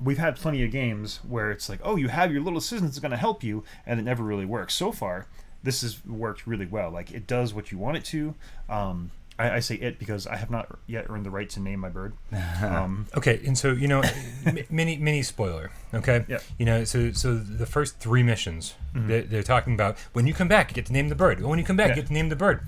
Speaker 3: we've had plenty of games where it's like, oh, you have your little assistant that's going to help you, and it never really works. So far, this has worked really well. Like, it does what you want it to. I say it because I have not yet earned the right to name my bird.
Speaker 1: Okay, and so, you know, mini spoiler, okay?
Speaker 3: Yeah.
Speaker 1: You know, so the first 3 missions, they're talking about, when you come back, you get to name the bird. When you come back, you get to name the bird.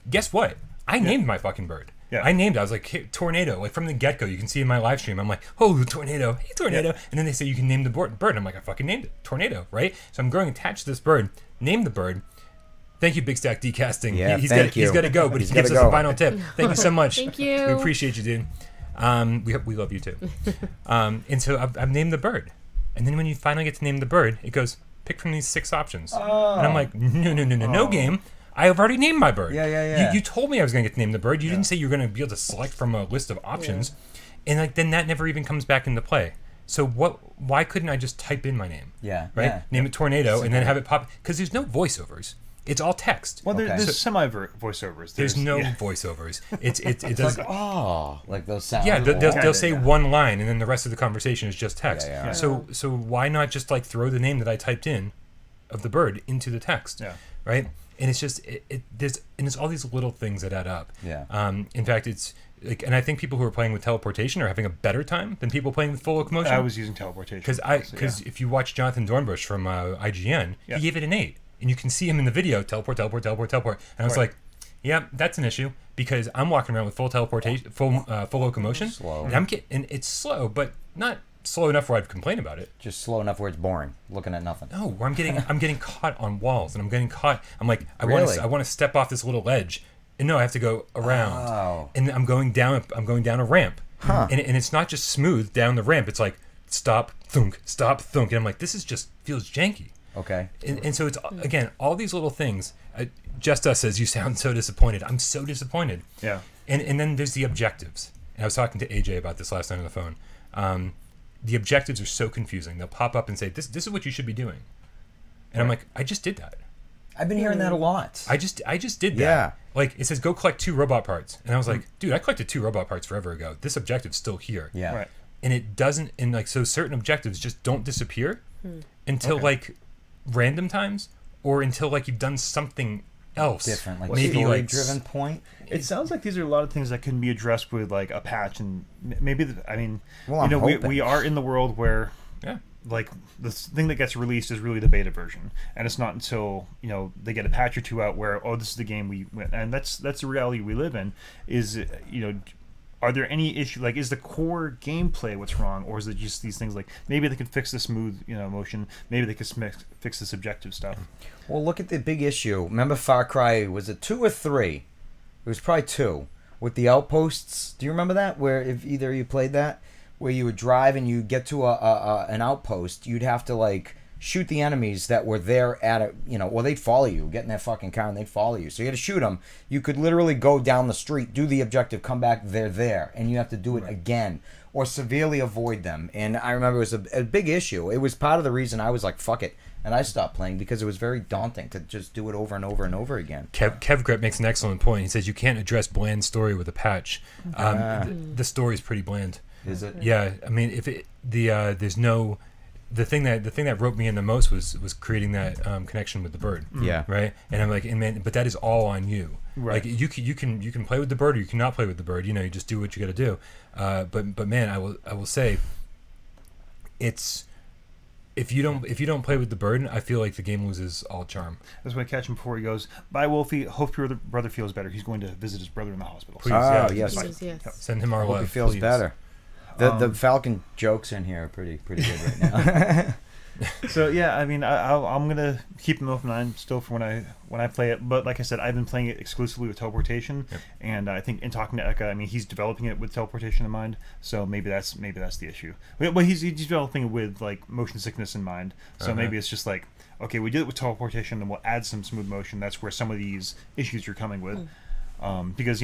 Speaker 1: Guess what? I named my fucking bird.
Speaker 3: Yeah.
Speaker 1: I was like, hey, Tornado. Like, from the get-go, you can see in my live stream, I'm like, oh, Tornado. Hey, Tornado. Yeah. And then they say you can name the bird. And I'm like, I fucking named it. Tornado, right? So I'm growing attached to this bird, name the bird. Thank you, Big Stack Decasting.
Speaker 2: Yeah,
Speaker 1: he's got to go, but he gives us a final tip. Thank you so much.
Speaker 4: Thank you.
Speaker 1: We appreciate you, dude. We love you too. And so I've named the bird. And then when you finally get to name the bird, it goes, pick from these 6 options. Oh. And I'm like, no game. I have already named my bird.
Speaker 2: Yeah.
Speaker 1: You told me I was going to get to name the bird. You didn't say you were going to be able to select from a list of options. Yeah. And like then that never even comes back into play. So why couldn't I just type in my name?
Speaker 2: Yeah.
Speaker 1: Right?
Speaker 2: Yeah.
Speaker 1: Name it Tornado and then have it pop. Because there's no voiceovers. It's all text.
Speaker 3: Well, there's semi-voiceovers.
Speaker 1: There's no voiceovers. It does
Speaker 2: like those sounds.
Speaker 1: Yeah, they'll say one line and then the rest of the conversation is just text.
Speaker 2: Yeah.
Speaker 1: So why not just like throw the name that I typed in of the bird into the text?
Speaker 3: Yeah.
Speaker 1: Right? And it's just it's all these little things that add up.
Speaker 2: Yeah.
Speaker 1: In fact, it's like, and I think people who are playing with teleportation are having a better time than people playing with full locomotion.
Speaker 3: I was using teleportation
Speaker 1: because if you watch Jonathan Dornbush from IGN, he gave it an 8. And you can see him in the video, teleport. And I was like, yeah, that's an issue because I'm walking around with full teleportation, full locomotion.
Speaker 2: Slow.
Speaker 1: And it's slow, but not slow enough where I'd complain about it.
Speaker 2: Just slow enough where it's boring, looking at nothing.
Speaker 1: No, where I'm getting caught on walls, and I'm getting caught. I'm like, I
Speaker 2: Really?
Speaker 1: want to step off this little ledge, and no, I have to go around.
Speaker 2: Oh.
Speaker 1: And I'm going down a ramp.
Speaker 2: Huh.
Speaker 1: And it's not just smooth down the ramp. It's like stop, thunk, and I'm like, this is just feels janky.
Speaker 2: Okay.
Speaker 1: And so it's, again, all these little things. Just Us says, you sound so disappointed. I'm so disappointed.
Speaker 3: Yeah.
Speaker 1: And then there's the objectives. And I was talking to AJ about this last night on the phone. The objectives are so confusing. They'll pop up and say, this is what you should be doing. And I'm like, I just did that.
Speaker 2: I've been hearing that a lot.
Speaker 1: I just did that.
Speaker 2: Yeah.
Speaker 1: Like, it says, go collect 2 robot parts. And I was like, dude, I collected 2 robot parts forever ago. This objective's still here.
Speaker 2: Yeah.
Speaker 3: Right.
Speaker 1: And it doesn't, and like, so certain objectives just don't disappear until like random times or until like you've done something else
Speaker 2: different, like
Speaker 1: maybe
Speaker 2: story
Speaker 1: like
Speaker 2: driven point.
Speaker 3: It sounds like these are a lot of things that can be addressed with like a patch, and maybe we are in the world where like the thing that gets released is really the beta version, and it's not until they get a patch or 2 out where this is the game and that's the reality we live in. Is are there any issue? Like, is the core gameplay what's wrong, or is it just these things like maybe they could fix the smooth, motion, maybe they could fix the subjective stuff?
Speaker 2: Well, look at the big issue. Remember Far Cry, was it 2 or 3? It was probably 2 with the outposts. Do you remember that? Where if either you played that, where you would drive and you get to an outpost, you'd have to like shoot the enemies that were there at a, well, they'd follow you, get in that fucking car and they'd follow you. So you had to shoot them. You could literally go down the street, do the objective, come back, they're there, and you have to do it again or severely avoid them. And I remember it was a big issue. It was part of the reason I was like, fuck it, and I stopped playing because it was very daunting to just do it over and over and over again.
Speaker 1: Kev Grip makes an excellent point. He says you can't address bland story with a patch. The story is pretty bland.
Speaker 2: Is it?
Speaker 1: Yeah, I mean, if there's no. The thing that roped me in the most was creating that connection with the bird.
Speaker 2: Yeah.
Speaker 1: Right. And I'm like, but that is all on you.
Speaker 3: Right.
Speaker 1: Like you can play with the bird or you cannot play with the bird. You just do what you got to do. But man, I will say, it's if you don't play with the bird, I feel like the game loses all charm.
Speaker 3: That's when I catch him before he goes, "Bye, Wolfie. Hope your brother feels better. He's going to visit his brother in the hospital."
Speaker 1: Please,
Speaker 2: yes.
Speaker 1: Send him our
Speaker 2: Hope
Speaker 1: love.
Speaker 2: he feels
Speaker 1: please.
Speaker 2: better. The Falcon jokes in here are pretty good right now.
Speaker 3: So yeah, I mean, I'm gonna keep an open mind still for when I play it. But like I said, I've been playing it exclusively with teleportation, and I think in talking to Eka, I mean, he's developing it with teleportation in mind. So maybe that's the issue. But he's developing it with like motion sickness in mind. So maybe it's just like, okay, we did it with teleportation, then we'll add some smooth motion. That's where some of these issues you're coming with. Because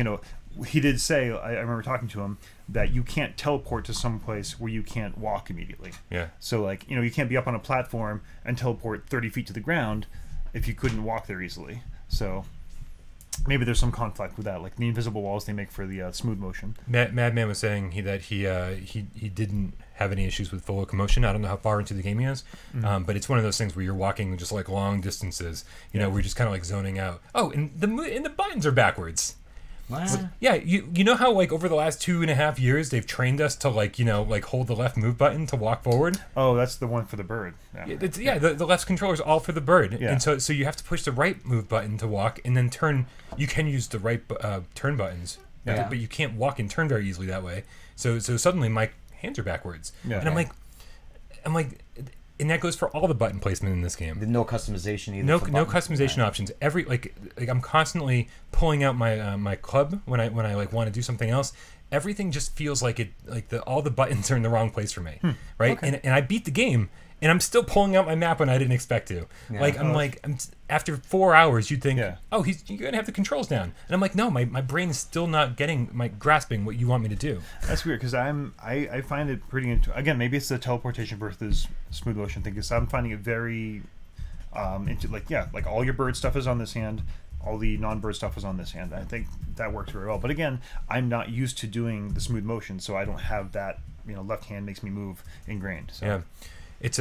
Speaker 3: he did say, I remember talking to him, that you can't teleport to some place where you can't walk immediately.
Speaker 1: Yeah.
Speaker 3: So like you can't be up on a platform and teleport 30 feet to the ground if you couldn't walk there easily. So maybe there's some conflict with that, like the invisible walls they make for the smooth motion.
Speaker 1: Madman was saying that he didn't have any issues with full locomotion. I don't know how far into the game he is, but it's one of those things where you're walking just like long distances. Where you're just kind of like zoning out. Oh, and the buttons are backwards.
Speaker 2: What?
Speaker 1: Yeah, you know how like over the last 2.5 years they've trained us to like hold the left move button to walk forward.
Speaker 3: Oh, that's the one for the bird.
Speaker 1: The left controller is all for the bird,
Speaker 3: yeah.
Speaker 1: And so you have to push the right move button to walk, and then turn. You can use the right turn buttons, but you can't walk and turn very easily that way. So suddenly my hands are backwards, and I'm like, and that goes for all the button placement in this game.
Speaker 2: No customization either.
Speaker 1: No customization options. Every like I'm constantly pulling out my my club when I like want to do something else. Everything just feels like all the buttons are in the wrong place for me, right? Okay. And I beat the game, and I'm still pulling out my map when I didn't expect to. Yeah. I'm after 4 hours, you'd think, you're gonna have the controls down, and I'm like, no, my brain is still not grasping what you want me to do.
Speaker 3: That's weird because I find it pretty again, maybe it's the teleportation versus smooth motion thing, because I'm finding it very like all your bird stuff is on this hand, all the non-bird stuff is on this hand. I think that works very well. But again, I'm not used to doing the smooth motion, so I don't have that. Left hand makes me move ingrained. So.
Speaker 1: Yeah, it's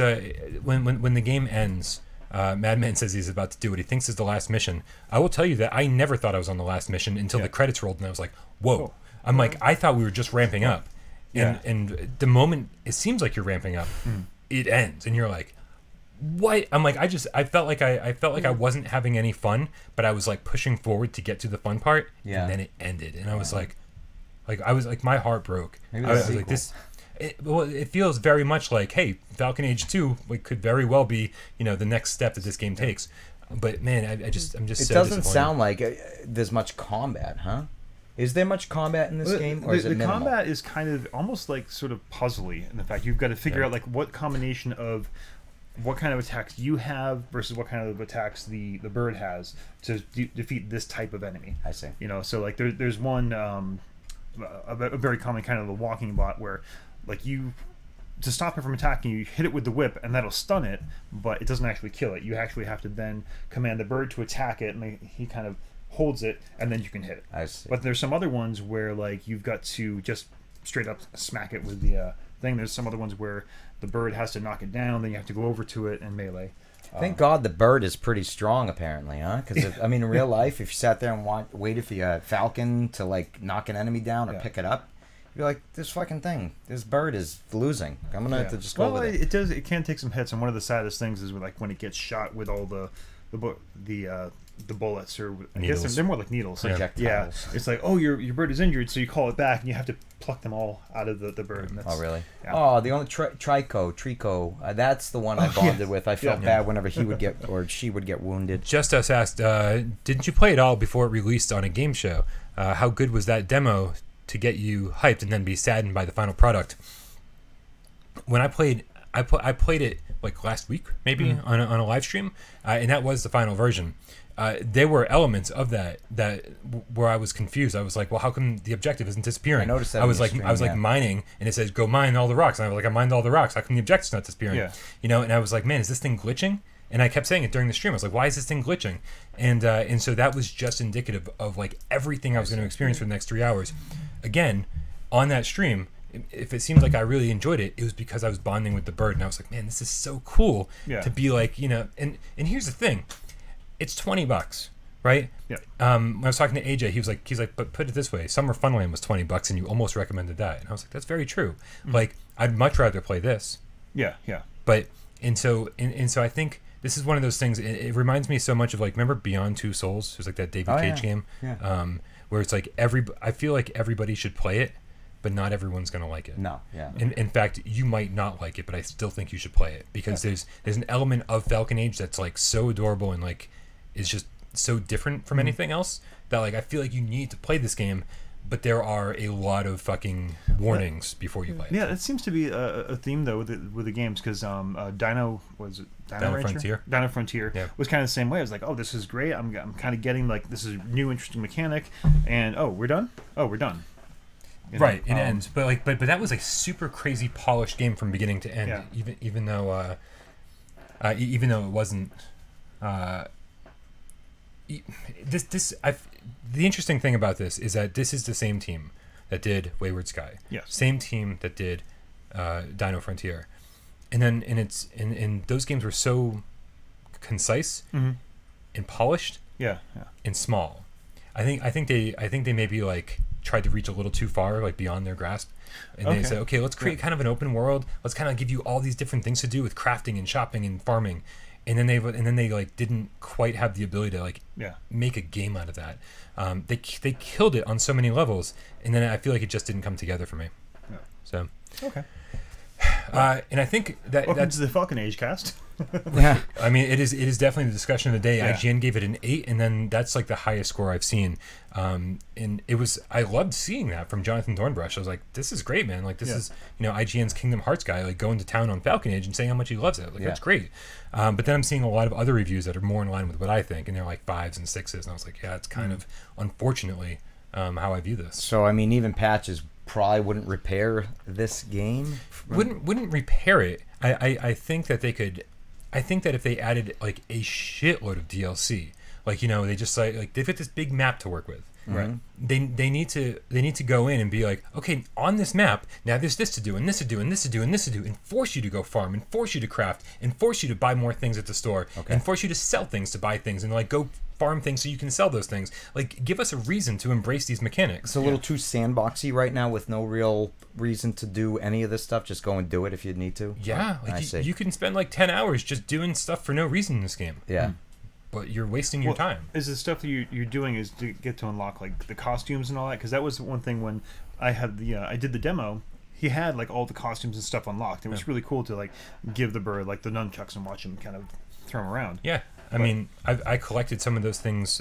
Speaker 1: when the game ends. Madman says he's about to do what he thinks is the last mission. I will tell you that I never thought I was on the last mission until the credits rolled, and I was like, "Whoa!" Cool. I'm like, I thought we were just ramping up, and the moment it seems like you're ramping up, it ends, and you're like, "What?" I'm like, I felt like I wasn't having any fun, but I was like pushing forward to get to the fun part, and then it ended, and I was like my heart broke. I was like this. It feels very much like, hey, Falcon Age 2 could very well be, the next step that this game takes. But man, I'm just. It
Speaker 2: so doesn't sound like there's much combat, huh? Is there much combat in this game, or is it minimal?
Speaker 3: The combat is kind of almost like sort of puzzly in the fact you've got to figure out like what combination of what kind of attacks you have versus what kind of attacks the bird has to defeat this type of enemy.
Speaker 2: I see.
Speaker 3: So like there's one a very common kind of the walking bot where. Like to stop it from attacking you hit it with the whip and that'll stun it, but it doesn't actually kill it. You actually have to then command the bird to attack it, and he kind of holds it, and then you can hit it.
Speaker 2: I see.
Speaker 3: But there's some other ones where like you've got to just straight up smack it with the thing. There's some other ones where the bird has to knock it down, then you have to go over to it and melee.
Speaker 2: Thank God the bird is pretty strong, apparently, huh? Because in real life, if you sat there and waited for your falcon to like knock an enemy down or pick it up, you're like, this fucking thing, this bird is losing. I'm gonna have to just go with it.
Speaker 3: It can take some hits, and one of the saddest things is like when it gets shot with all the the bullets, or I
Speaker 1: Needles.
Speaker 3: guess they're more like needles.
Speaker 2: Projectiles.
Speaker 3: Yeah, it's like, oh, your bird is injured, so you call it back, and you have to pluck them all out of the bird. And
Speaker 2: Oh, really?
Speaker 3: Yeah.
Speaker 2: Oh, the only Trico. That's the one I bonded with. I felt bad whenever he would get or she would get wounded.
Speaker 1: Just Us asked, didn't you play it all before it released on a game show? How good was that demo to get you hyped and then be saddened by the final product? When I played it like last week, maybe on a live stream, and that was the final version. There were elements of that where I was confused. I was like, well, how come the objective isn't disappearing?
Speaker 2: I noticed that
Speaker 1: I was
Speaker 2: in your
Speaker 1: like
Speaker 2: stream,
Speaker 1: mining, and it says go mine all the rocks, and I was like, I mined all the rocks. How come the objective's not disappearing?
Speaker 3: Yeah.
Speaker 1: You know, and I was like, man, is this thing glitching? And I kept saying it during the stream. I was like, why is this thing glitching? And so that was just indicative of like everything I was going to experience for the next 3 hours. Again, on that stream, if it seemed like I really enjoyed it, it was because I was bonding with the bird, and I was like, man, this is so cool to be like, you know. And here's the thing, it's $20, right?
Speaker 3: Yeah.
Speaker 1: When I was talking to AJ, he's like, but put it this way, Summer Funland was $20, and you almost recommended that, and I was like, that's very true. Like, I'd much rather play this.
Speaker 3: Yeah.
Speaker 1: But and so I think this is one of those things. It reminds me so much of like, remember Beyond Two Souls? It was like that David Cage game, where it's like I feel like everybody should play it, but not everyone's gonna like it.
Speaker 2: No, yeah.
Speaker 1: In fact, you might not like it, but I still think you should play it because there's an element of Falcon Age that's like so adorable and like is just so different from anything else that like I feel like you need to play this game, but there are a lot of fucking warnings before you play it.
Speaker 3: Yeah, that seems to be a theme though with the games, because Dino
Speaker 1: Frontier?
Speaker 3: Dino Frontier was kind of the same way. I was like, oh, this is great. I'm kind of getting like, this is a new interesting mechanic, and we're done. We're done. You know,
Speaker 1: right, it ends, but that was like super crazy polished game from beginning to end.
Speaker 3: Yeah.
Speaker 1: Even though it wasn't. The interesting thing about this is that this is the same team that did Wayward Sky.
Speaker 3: Yes.
Speaker 1: Same team that did Dino Frontier, and those games were so concise and polished.
Speaker 3: Yeah.
Speaker 1: And small. I think they maybe like tried to reach a little too far, like beyond their grasp, and they said, okay, let's create kind of an open world. Let's kind of give you all these different things to do with crafting and shopping and farming, and then they like didn't quite have the ability to like make a game out of that. They killed it on so many levels, and then I feel like it just didn't come together for me.
Speaker 3: Yeah.
Speaker 1: So
Speaker 3: okay.
Speaker 1: And I think that's
Speaker 3: the Falcon Age cast.
Speaker 1: Yeah, I mean, it is definitely the discussion of the day.
Speaker 3: Yeah.
Speaker 1: IGN gave it an 8, and then that's like the highest score I've seen. And I loved seeing that from Jonathan Dornbrush. I was like, this is great, man. Like, this is, IGN's Kingdom Hearts guy, like going to town on Falcon Age and saying how much he loves it. Like, that's great. But then I'm seeing a lot of other reviews that are more in line with what I think, and they're like 5s and 6s, and I was like, yeah, it's kind of unfortunately how I view this.
Speaker 2: So I mean, even patches probably wouldn't repair this game.
Speaker 1: Wouldn't repair it. I think that they could. I think that if they added like a shitload of DLC, like they just like they've got this big map to work with, right? They need to go in and be like, okay, on this map now there's this to do and this to do and this to do and this to do, and force you to go farm and force you to craft and force you to buy more things at the store and force you to sell things to buy things and like go farm things so you can sell those things. Like, give us a reason to embrace these mechanics.
Speaker 2: It's a little too sandboxy right now with no real reason to do any of this stuff. Just go and do it if you need to.
Speaker 1: Yeah, like you can spend like 10 hours just doing stuff for no reason in this game.
Speaker 2: Yeah.
Speaker 1: But you're wasting your time.
Speaker 3: Is the stuff that you're doing is to get to unlock like the costumes and all that? Because that was one thing when I had I did the demo. He had like all the costumes and stuff unlocked. It was really cool to like give the bird like the nunchucks and watch him kind of throw him around.
Speaker 1: Yeah. I mean, I collected some of those things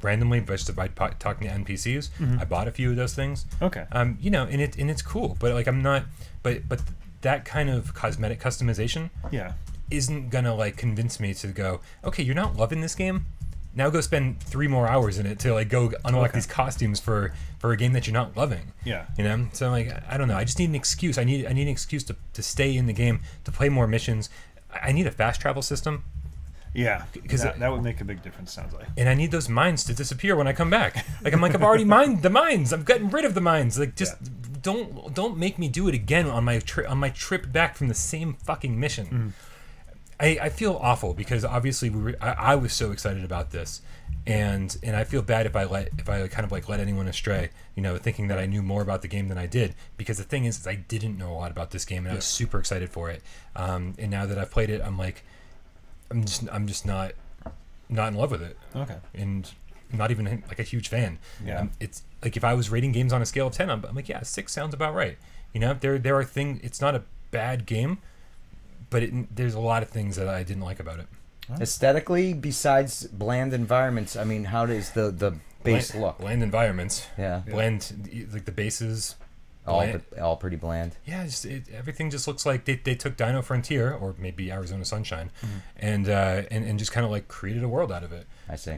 Speaker 1: randomly, just by talking to NPCs. I bought a few of those things.
Speaker 3: Okay.
Speaker 1: And it's cool, but like I'm not, but that kind of cosmetic customization, isn't gonna like convince me to go, okay, you're not loving this game, now go spend 3 more hours in it to like go unlock these costumes for a game that you're not loving.
Speaker 3: Yeah.
Speaker 1: So like I don't know, I just need an excuse. I need an excuse to stay in the game, to play more missions. I need a fast travel system.
Speaker 3: Yeah, because that would make a big difference, sounds like.
Speaker 1: And I need those mines to disappear when I come back. Like I've already mined the mines. I'm getting rid of the mines. Like just don't make me do it again on my trip back from the same fucking mission. I feel awful because obviously I was so excited about this, and I feel bad if I kind of like let anyone astray, thinking that I knew more about the game than I did. Because the thing is I didn't know a lot about this game, and I was super excited for it. And now that I've played it, I'm like, I'm just not not in love with it.
Speaker 3: Okay.
Speaker 1: And not even like a huge fan.
Speaker 3: Yeah.
Speaker 1: It's like if I was rating games on a scale of 10, I'm like, yeah, 6 sounds about right. You know, there are things. It's not a bad game, but there's a lot of things that I didn't like about it.
Speaker 2: Aesthetically, besides bland environments, I mean, how does the base look?
Speaker 1: Bland environments.
Speaker 2: Yeah.
Speaker 1: Bland, like the bases.
Speaker 2: All pretty bland.
Speaker 1: Yeah, everything just looks like they took Dino Frontier, or maybe Arizona Sunshine, and just kind of like created a world out of it.
Speaker 2: I see.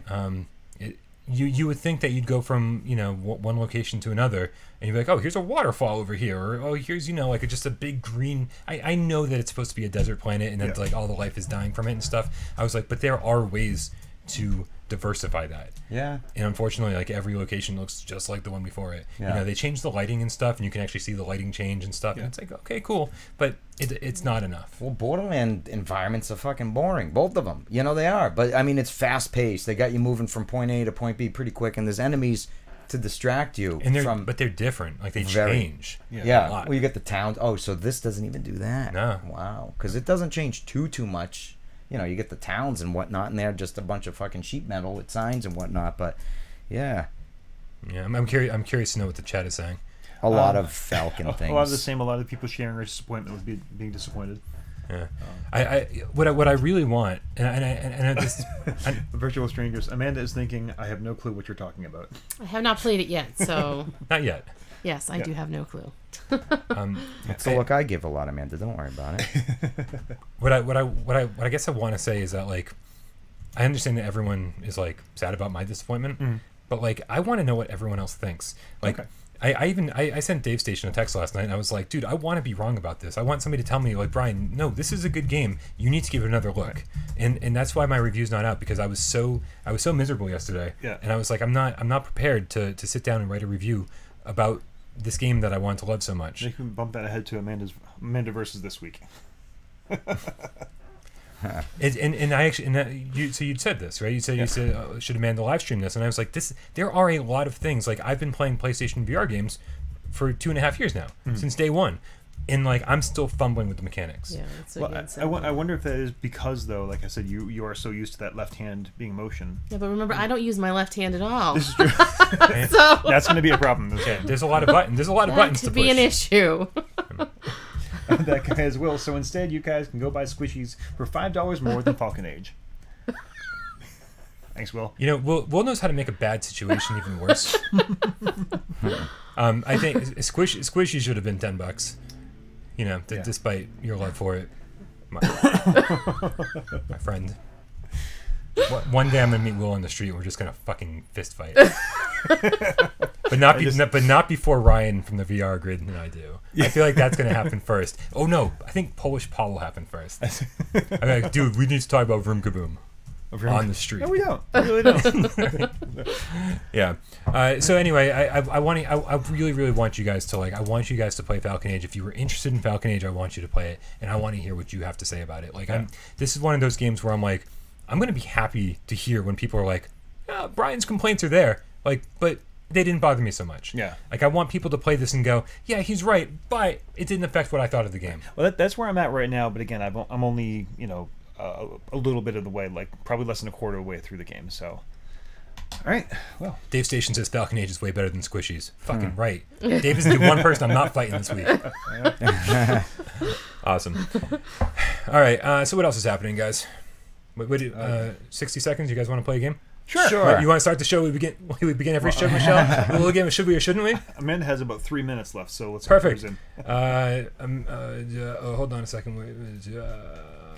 Speaker 1: You would think that you'd go from one location to another, and you'd be like, oh, here's a waterfall over here, or oh, here's like just a big green. I know that it's supposed to be a desert planet, and that like all the life is dying from it and stuff. I was like, but there are ways to diversify that.
Speaker 2: Yeah.
Speaker 1: And unfortunately, like every location looks just like the one before it.
Speaker 2: Yeah.
Speaker 1: They changed the lighting and stuff, and you can actually see the lighting change and stuff. Yeah. And it's like, okay, cool, but it's not enough.
Speaker 2: Well, Borderlands environments are fucking boring, both of them. They are. But I mean, it's fast paced. They got you moving from point A to point B pretty quick, and there's enemies to distract you.
Speaker 1: And but they're different. Like they change.
Speaker 2: Yeah. Well, you get the towns. Oh, so this doesn't even do that.
Speaker 1: No.
Speaker 2: Wow. Because it doesn't change too much. You get the towns and whatnot, and they're just a bunch of fucking sheet metal with signs and whatnot. But yeah,
Speaker 1: I'm curious to know what the chat is saying.
Speaker 2: A lot of Falcon things.
Speaker 3: A lot of the same. A lot of people sharing their disappointment with being disappointed.
Speaker 1: Yeah. What I really want, and just
Speaker 3: Virtual strangers. Amanda is thinking, I have no clue what you're talking about.
Speaker 4: I have not played it yet, so
Speaker 1: not yet.
Speaker 4: Yes, I do have no clue.
Speaker 2: That's the look I give a lot, Amanda. Don't worry about it.
Speaker 1: What I guess I want to say is that like I understand that everyone is like sad about my disappointment, but like I want to know what everyone else thinks. Like I sent Dave Station a text last night, and I was like, dude, I want to be wrong about this. I want somebody to tell me like, Brian, no, this is a good game. You need to give it another look. And that's why my review's not out, because I was so miserable yesterday.
Speaker 3: Yeah.
Speaker 1: And I was like, I'm not prepared to sit down and write a review about this game that I want to love so much.
Speaker 3: You can bump that ahead to Amanda versus this week.
Speaker 1: So you'd said this, right? You said should Amanda live stream this, and I was like, there are a lot of things. Like I've been playing PlayStation VR games for 2.5 years now, since day one, and like I'm still fumbling with the mechanics.
Speaker 4: Yeah, that's
Speaker 3: I wonder if that is because, though, like I said, you are so used to that left hand being motion.
Speaker 4: Yeah, but remember, I don't use my left hand at all.
Speaker 3: This is true.
Speaker 4: So
Speaker 3: that's going to be a problem.
Speaker 1: Okay, there's a lot of buttons. There's a lot of buttons to push.
Speaker 4: That could be an issue.
Speaker 3: That guy as well. So instead, you guys can go buy squishies for $5 more than Falcon Age. Thanks, Will.
Speaker 1: Will knows how to make a bad situation even worse. I think squishy should have been $10. Despite your love for it, my friend. One day I'm gonna meet Will on the street. We're just gonna fucking fist fight, but not before Ryan from the VR Grid and I do. I feel like that's gonna happen first. Oh no, I think Polish Paul will happen first. I'm like, dude, we need to talk about Vroom Kaboom on the street.
Speaker 3: No, we don't. We really don't.
Speaker 1: Yeah. So anyway, I really want you guys to I want you guys to play Falcon Age. If you were interested in Falcon Age, I want you to play it, and I want to hear what you have to say about it. This is one of those games where I'm like, I'm gonna be happy to hear when people are like, Brian's complaints are there, but they didn't bother me so much.
Speaker 3: Yeah.
Speaker 1: I want people to play this and go, yeah, he's right, but it didn't affect what I thought of the game.
Speaker 3: Well, that's where I'm at right now. But again, I'm only a little bit of the way, probably less than a quarter of the way through the game. So, all right. Well,
Speaker 1: Dave Station says Falcon Age is way better than Squishies. Fucking right. Dave isn't the one person I'm not fighting this week. Awesome. All right. So what else is happening, guys? 60 seconds. You guys want to play a game?
Speaker 3: Sure.
Speaker 1: You want to start the show? We begin every show, Michelle. We'll again. Should we or shouldn't we?
Speaker 3: Amanda has about 3 minutes left, so let's
Speaker 1: perfect.
Speaker 3: In.
Speaker 1: Hold on a second.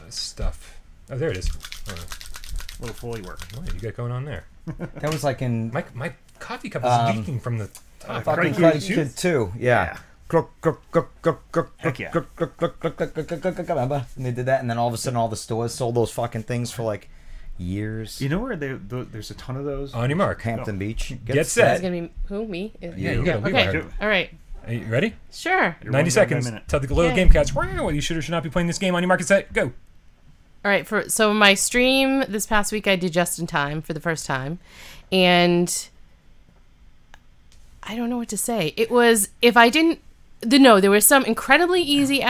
Speaker 1: Stuff. Oh, there it is.
Speaker 3: A little Foley work.
Speaker 1: What you got going on there?
Speaker 2: That was like in
Speaker 1: my coffee cup is leaking from the top.
Speaker 2: Fucking Karate Kid 2. Yeah.
Speaker 3: Heck yeah.
Speaker 2: Remember? And they did that, and then all of a sudden all the stores sold those fucking things for years.
Speaker 3: You know where there's a ton of those?
Speaker 1: On your mark.
Speaker 2: Hampton Beach.
Speaker 1: Get set.
Speaker 4: It's going to be who? Me?
Speaker 1: Yeah, you got to leave.
Speaker 4: Okay. All right.
Speaker 1: Are you ready?
Speaker 4: Sure.
Speaker 1: 90 seconds. Tell the little game cats what you should or should not be playing this game. On your mark, get set, go.
Speaker 4: All right. So my stream this past week, I did Just in Time for the first time, and I don't know what to say. It was there were some incredibly easy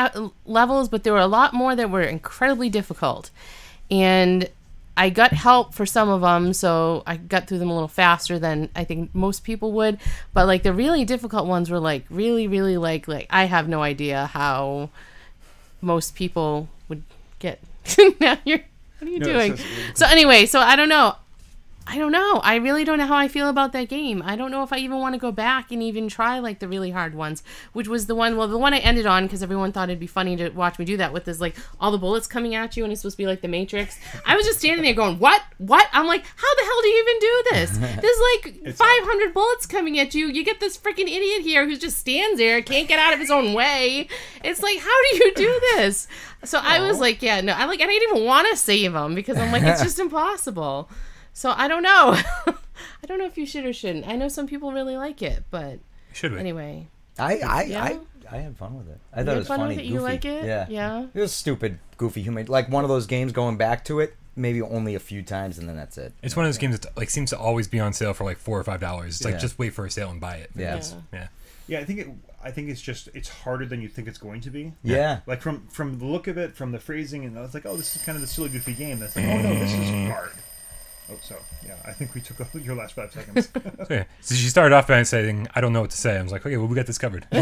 Speaker 4: levels, but there were a lot more that were incredibly difficult. And I got help for some of them, so I got through them a little faster than I think most people would. But like the really difficult ones were like really, really like I have no idea how most people would get. Now what are you doing? So anyway, so I don't know. I really don't know how I feel about that game. I don't know if I even want to go back and even try like the really hard ones, which was the one I ended on because everyone thought it'd be funny to watch me do that with, is like all the bullets coming at you and it's supposed to be like the Matrix. I was just standing there going, what? I'm like, how the hell do you even do this? There's like 500 bullets coming at you. You get this freaking idiot here who just stands there, can't get out of his own way. It's like, how do you do this? So I was like, yeah, no, I didn't even want to save him because I'm like, it's just impossible. So I don't know. I don't know if you should or shouldn't. I know some people really like it, but
Speaker 1: should we?
Speaker 4: Anyway.
Speaker 2: I had fun with it. I thought it was funny.
Speaker 4: You like it? Yeah.
Speaker 2: It was stupid, goofy, humor. Like one of those games going back to it maybe only a few times and then that's it.
Speaker 1: It's one of those games that like seems to always be on sale for like $4 or $5. It's like just wait for a sale and buy it.
Speaker 2: Yeah.
Speaker 3: Yeah, I think it's harder than you think it's going to be.
Speaker 2: Yeah.
Speaker 3: Like from the look of it, from the phrasing, and I was like, oh, this is kind of the silly goofy game. That's like, oh no, this is hard. Oh, so yeah, I think we took your last 5 seconds.
Speaker 1: So she started off by saying, "I don't know what to say." I was like, "Okay, well, we got this covered." Do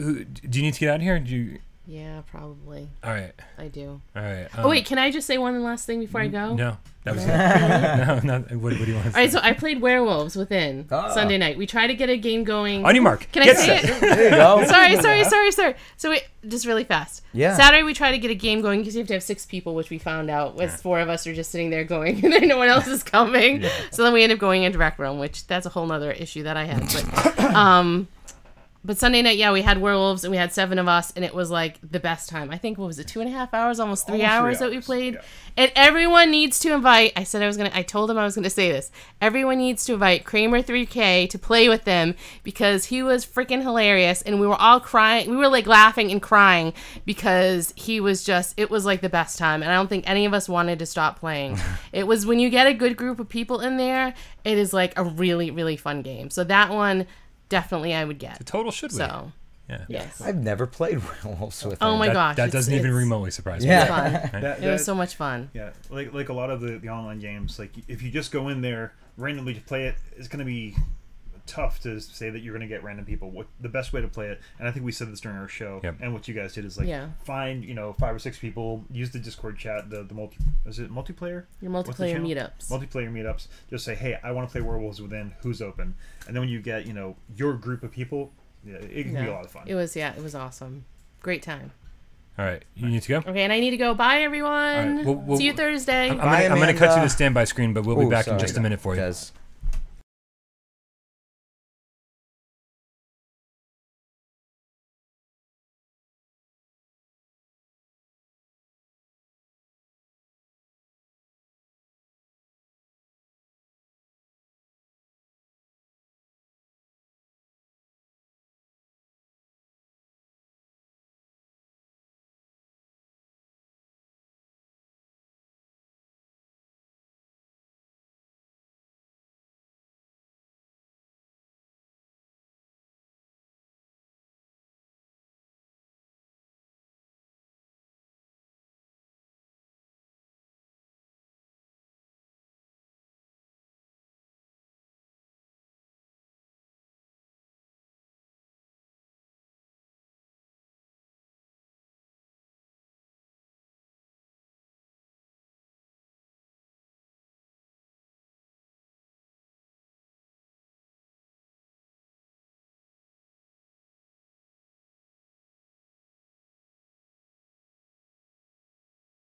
Speaker 1: you need to get out of here?
Speaker 4: Yeah, probably.
Speaker 1: All right.
Speaker 4: I do.
Speaker 1: All right.
Speaker 4: Oh wait, can I just say one last thing before I go?
Speaker 1: No, that was it. No, what do you want to say?
Speaker 4: All right, so I played Werewolves Within Sunday night. We tried to get a game going.
Speaker 1: On your mark.
Speaker 4: Can I say it?
Speaker 2: There you go.
Speaker 4: Sorry. So just really fast.
Speaker 2: Yeah.
Speaker 4: Saturday we tried to get a game going because you have to have 6 people, which we found out was 4 of us are just sitting there going, and then no one else is coming. Yeah. So then we ended up going into Rec Room, which that's a whole nother issue that I had. But Sunday night, we had Werewolves, and we had 7 of us, and it was like the best time. I think, what was it, 2.5 hours, almost 3 hours that we played? Yeah. And everyone needs to invite, I told him I was going to say this. Everyone needs to invite Kramer 3K to play with them because he was freaking hilarious, and we were all crying. We were like laughing and crying because it was like the best time, and I don't think any of us wanted to stop playing. It was, when you get a good group of people in there, it is like a really, really fun game. So that one, definitely I would get.
Speaker 1: It's a total should we.
Speaker 4: So,
Speaker 1: yeah.
Speaker 4: Yes.
Speaker 2: I've never played Werewolves Within.
Speaker 4: Oh my gosh.
Speaker 1: That doesn't even remotely surprise me.
Speaker 2: Yeah.
Speaker 4: It was so much fun.
Speaker 3: Yeah. Like a lot of the online games, like if you just go in there randomly to play it, it's going to be tough to say that you're going to get random people. The best way to play it, and I think we said this during our show, and what you guys did is find 5 or 6 people, use the Discord chat, the multiplayer?
Speaker 4: Your multiplayer meetups.
Speaker 3: Multiplayer meetups. Just say, hey, I want to play Werewolves Within. Who's open? And then when you get your group of people, it can be a lot of fun.
Speaker 4: It was awesome. Great time.
Speaker 1: All right, you need to go.
Speaker 4: Okay, and I need to go. Bye, everyone.
Speaker 1: Right,
Speaker 4: see you Thursday.
Speaker 1: I'm going to cut to the standby screen, but we'll be back in just a minute for you.
Speaker 2: Des.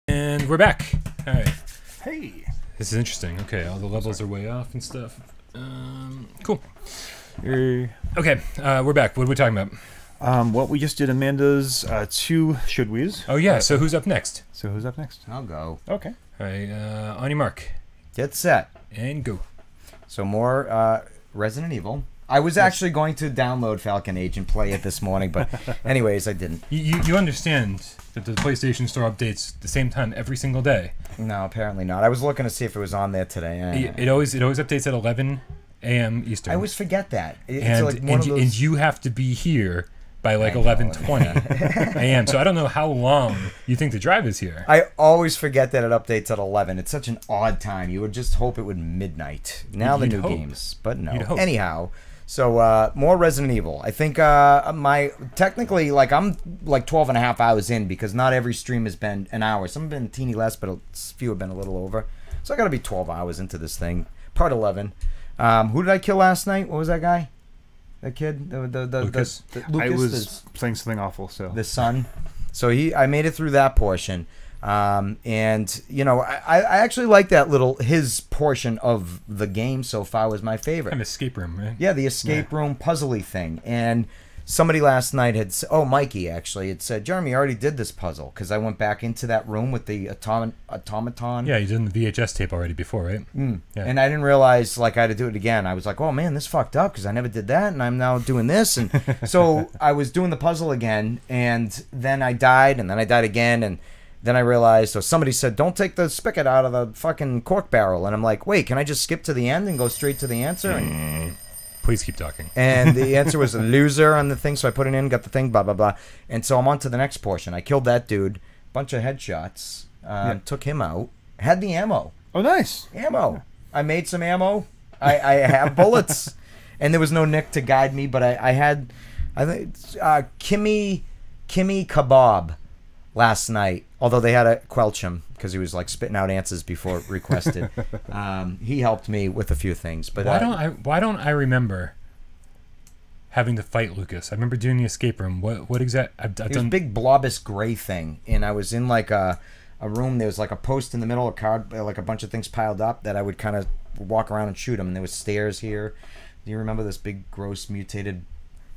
Speaker 1: And we're back. All right.
Speaker 3: Hey.
Speaker 1: This is interesting. Okay, all the levels are way off and stuff. Cool. Okay, we're back. What are we talking about?
Speaker 3: Well, we just did Amanda's 2 should we's.
Speaker 1: Oh yeah. So who's up next?
Speaker 2: I'll go.
Speaker 3: Okay.
Speaker 1: All right. On your mark.
Speaker 2: Get set.
Speaker 1: And go.
Speaker 2: So more Resident Evil. I was actually going to download Falcon Age and play it this morning, but anyways, I didn't.
Speaker 1: You understand that the PlayStation Store updates the same time every single day?
Speaker 2: No, apparently not. I was looking to see if it was on there today.
Speaker 1: It always updates at 11 a.m. Eastern.
Speaker 2: I always forget that.
Speaker 1: And you have to be here by like 11:20 a.m. So I don't know how long you think the drive is here.
Speaker 2: I always forget that it updates at 11. It's such an odd time. You would just hope it would midnight. Now the
Speaker 1: You'd
Speaker 2: new
Speaker 1: hope.
Speaker 2: games, but no.
Speaker 1: You'd hope.
Speaker 2: Anyhow, so more Resident Evil. I think technically, like, I'm like 12 and a half hours in because not every stream has been an hour. Some have been teeny less, but a few have been a little over. So I got to be 12 hours into this thing. Part 11. Who did I kill last night? What was that guy? That kid?
Speaker 1: Lucas.
Speaker 2: Lucas.
Speaker 3: I was playing something awful, so
Speaker 2: The son. So I made it through that portion. And, you know, I actually like that his portion of the game so far was my favorite.
Speaker 1: An escape room, right?
Speaker 2: Yeah, the escape room puzzly thing. And somebody last night had said, Mikey actually had said, Jeremy, I already did this puzzle because I went back into that room with the automaton.
Speaker 1: Yeah, you did the VHS tape already before, right?
Speaker 2: Yeah.
Speaker 1: Yeah.
Speaker 2: And I didn't realize like I had to do it again. I was like, oh man, this fucked up because I never did that, and I'm now doing this. And so I was doing the puzzle again, and then I died, and then I died again, and then I realized, so somebody said, don't take the spigot out of the fucking cork barrel. And I'm like, wait, can I just skip to the end and go straight to the answer? And
Speaker 1: Please keep talking.
Speaker 2: And the answer was a loser on the thing, so I put it in, got the thing, blah, blah, blah. And so I'm on to the next portion. I killed that dude, bunch of headshots, took him out, had the ammo.
Speaker 3: Oh, nice.
Speaker 2: Ammo. I made some ammo. I have bullets. And there was no Nick to guide me, but I had, I think, Kimmy Kebab last night, although they had to quelch him because he was like spitting out answers before requested. He helped me with a few things, but
Speaker 1: Why don't I remember having to fight Lucas? I remember doing the escape room. What exact? I've
Speaker 2: it was a
Speaker 1: done.
Speaker 2: big blobous gray thing, and I was in like a room. There was like a post in the middle, a card, like a bunch of things piled up that I would kind of walk around and shoot them. And there was stairs here. Do you remember this big, gross, mutated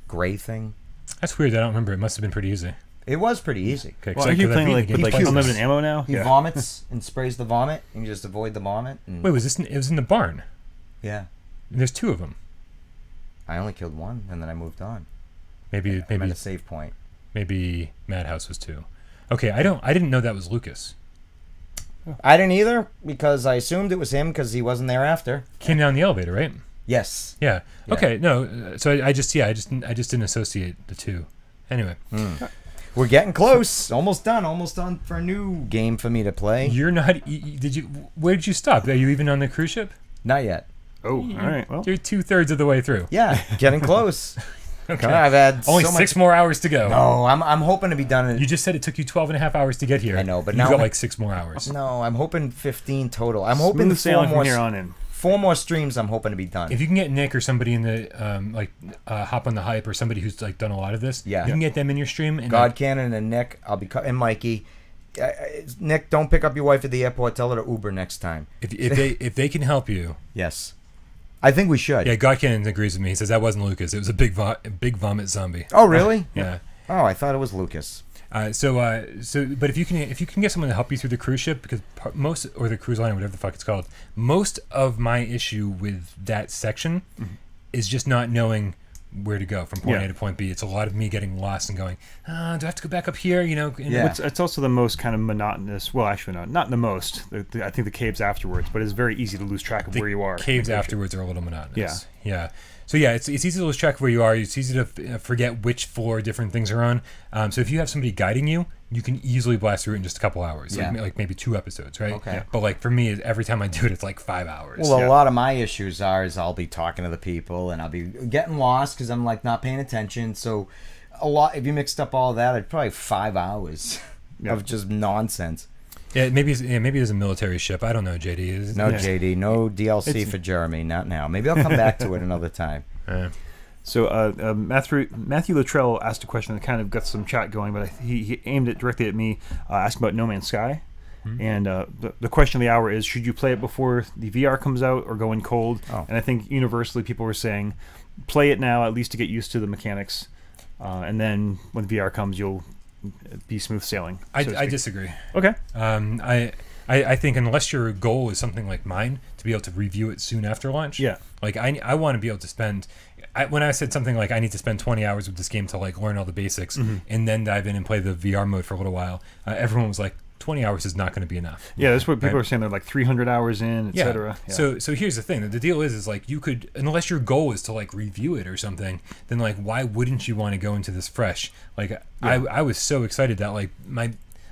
Speaker 2: gray thing?
Speaker 1: That's weird. I don't remember. It must have been pretty easy.
Speaker 2: It was pretty easy.
Speaker 1: Okay,
Speaker 3: Well, are you playing like with like
Speaker 2: pukes.
Speaker 3: unlimited ammo now?
Speaker 2: He vomits and sprays the vomit, and you just avoid the vomit. And
Speaker 1: Wait, was this? It was in the barn.
Speaker 2: yeah,
Speaker 1: There's two of them.
Speaker 2: I only killed one, and then I moved on.
Speaker 1: Maybe
Speaker 2: I'm at a save point.
Speaker 1: maybe Madhouse was two. Okay, I didn't know that was Lucas.
Speaker 2: I didn't either because I assumed it was him because he wasn't there after.
Speaker 1: Came down the elevator, right?
Speaker 2: Yes.
Speaker 1: Yeah.
Speaker 2: Yeah.
Speaker 1: Okay. No. So I just didn't associate the two. Anyway,
Speaker 2: We're getting close. Almost done for a new game for me to play.
Speaker 1: you're not. Did you? Where did you stop? Are you even on the cruise ship?
Speaker 2: Not yet.
Speaker 3: Oh, all right. Well,
Speaker 1: You're 2/3 of the way through.
Speaker 2: Yeah, getting close.
Speaker 1: Okay.
Speaker 2: Come on, I've had
Speaker 1: Only
Speaker 2: so
Speaker 1: 6
Speaker 2: much...
Speaker 1: more hours to go.
Speaker 2: No, I'm hoping to be done in...
Speaker 1: You just said it took you 12 and a half hours to get here.
Speaker 2: I know, but
Speaker 1: you
Speaker 2: now
Speaker 1: got like 6 more hours.
Speaker 2: No, I'm hoping 15 total. I'm hoping
Speaker 3: smooth sailing from here on in.
Speaker 2: 4 more streams I'm hoping to be done.
Speaker 1: If you can get Nick or somebody in the Hop on the Hype or somebody who's like done a lot of this,
Speaker 2: Yeah.
Speaker 1: you can get them in your stream. And
Speaker 2: God Cannon and Nick, and Mikey. Nick, don't pick up your wife at the airport. Tell her to Uber next time.
Speaker 1: if they can help you,
Speaker 2: Yes. I think we should.
Speaker 1: yeah. God Cannon agrees with me. He says that wasn't Lucas. It was a big vomit zombie.
Speaker 2: Oh, really?
Speaker 1: Yeah.
Speaker 2: Oh, I thought it was Lucas.
Speaker 1: But if you can get someone to help you through the cruise ship, because or the cruise line, or whatever the fuck it's called, most of my issue with that section is just not knowing where to go from point A to point B. It's a lot of me getting lost and going, do I have to go back up here? You know?
Speaker 2: Yeah.
Speaker 3: It's also the most kind of monotonous. Well, actually, not the most. I think the caves afterwards, but it's very easy to lose track of where you are.
Speaker 1: Caves afterwards are a little monotonous.
Speaker 3: Yeah.
Speaker 1: Yeah. So yeah, it's easy to lose track of where you are. It's easy to forget which floor different things are on. So if you have somebody guiding you, you can easily blast through it in just a couple hours.
Speaker 2: Yeah.
Speaker 1: Like maybe 2 episodes, right?
Speaker 2: Okay. Yeah.
Speaker 1: But like for me, every time I do it, it's like 5 hours.
Speaker 2: Well, a lot of my issues is I'll be talking to the people and I'll be getting lost because I'm like not paying attention. So if you mixed up all that, I'd probably 5 hours of just nonsense.
Speaker 1: Yeah, maybe it's a military ship. I don't know, JD.
Speaker 2: No, JD, no DLC for Jeremy, not now. Maybe I'll come back to it another time.
Speaker 3: So Matthew Luttrell asked a question that kind of got some chat going, but he aimed it directly at me, asking about No Man's Sky. And the question of the hour is, should you play it before the VR comes out or go in cold?
Speaker 2: Oh.
Speaker 3: And I think universally people were saying, play it now, at least to get used to the mechanics. And then when VR comes, you'll be smooth sailing.
Speaker 1: I disagree.
Speaker 3: Okay.
Speaker 1: I think unless your goal is something like mine, to be able to review it soon after launch.
Speaker 3: Yeah.
Speaker 1: Like I want to be able to spend. When I said something like I need to spend 20 hours with this game to like learn all the basics and then dive in and play the VR mode for a little while, everyone was like, 20 hours is not going to be enough.
Speaker 3: Yeah, that's what people are saying. They're like 300 hours in, etc.
Speaker 1: Yeah. So here's the thing. The deal is like you could, unless your goal is to like review it or something, then like why wouldn't you want to go into this fresh? Like I was so excited that like